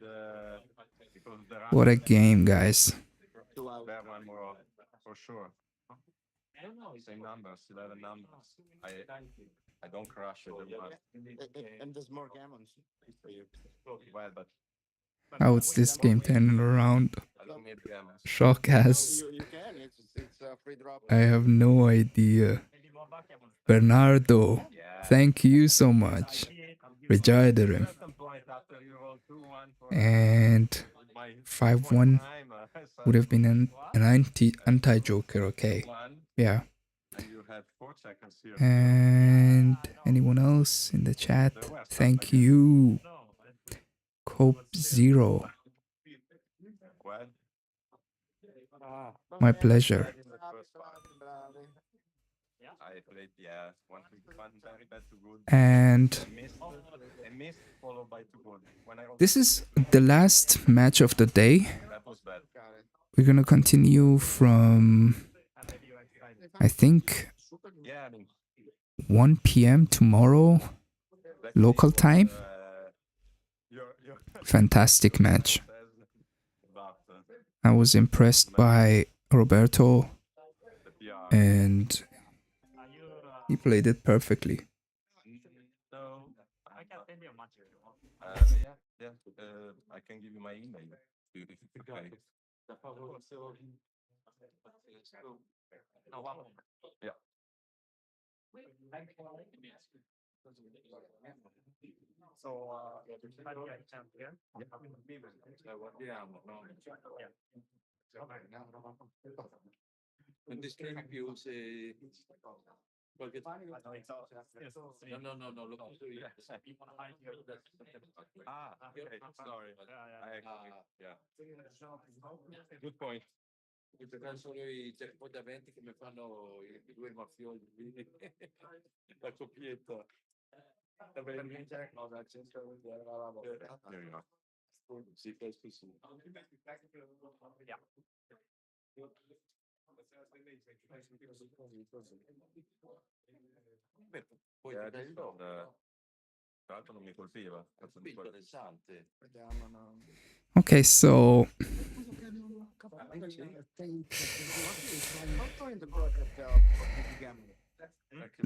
because the What a game, guys. that one more for sure. Same numbers, 11 numbers. I don't crush it. And there's more gammons for you. Well, but How's this game turning around? I don't need gammons. Shock ass. You can. It's a free drop. I have no idea. Bernardo, thank you so much. Rica ederim. And 5-1 would have been an anti-joker, okay. Yeah. And anyone else in the chat? Thank you. Cope 0. My pleasure. I played, yeah, one very bad to good. And I missed followed by two good. this is the last match of the day. That was bad. We're gonna continue from, I think, Yeah, I mean, 1 p.m. tomorrow local time. Your Fantastic match. but I was impressed by Roberto, the PR. and Are you? he played it perfectly. So I can send you a match if you want. yeah. I can give you my email if it's okay. No, one moment. Yeah. So, Backgammon champion. Non descrivi più se qualche I know it's all. Yes, no, lo chiuso io. Okay. Sorry. Yeah. Good point. Mi toccano solo i jackpot eventi che mi fanno i due mafiosi. La coppietta. There you go. Sì, questo sì. Yeah. Poi Yeah, dai, this one, tra l'altro non mi colpiva. interessante. Okay, so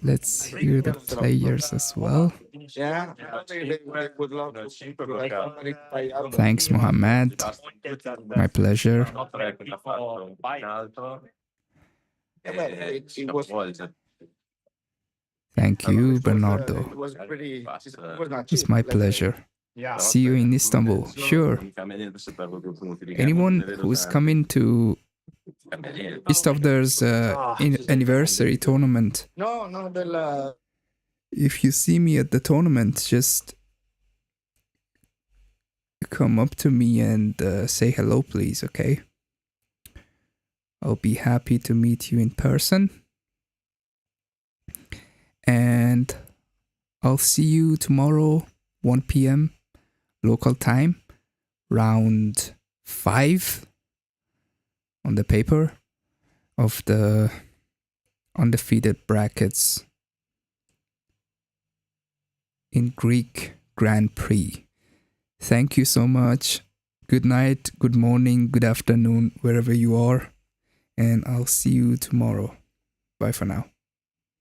let's hear the players as well. Yeah, would love Thanks, Mohammed. My pleasure. It was Thank you, Bernardo. It was pretty. It was not It's cheap. my let's say. pleasure. Yeah. See you in Istanbul. Sure. Anyone who's coming to Istovder's anniversary tournament, No, del. if you see me at the tournament, just come up to me and say hello, please, okay? I'll be happy to meet you in person. And I'll see you tomorrow, 1 p.m. local time, round 5 on the paper of the undefeated brackets in Greek Grand Prix. Thank you so much. Good night, good morning, good afternoon, wherever you are. And I'll see you tomorrow. Bye for now.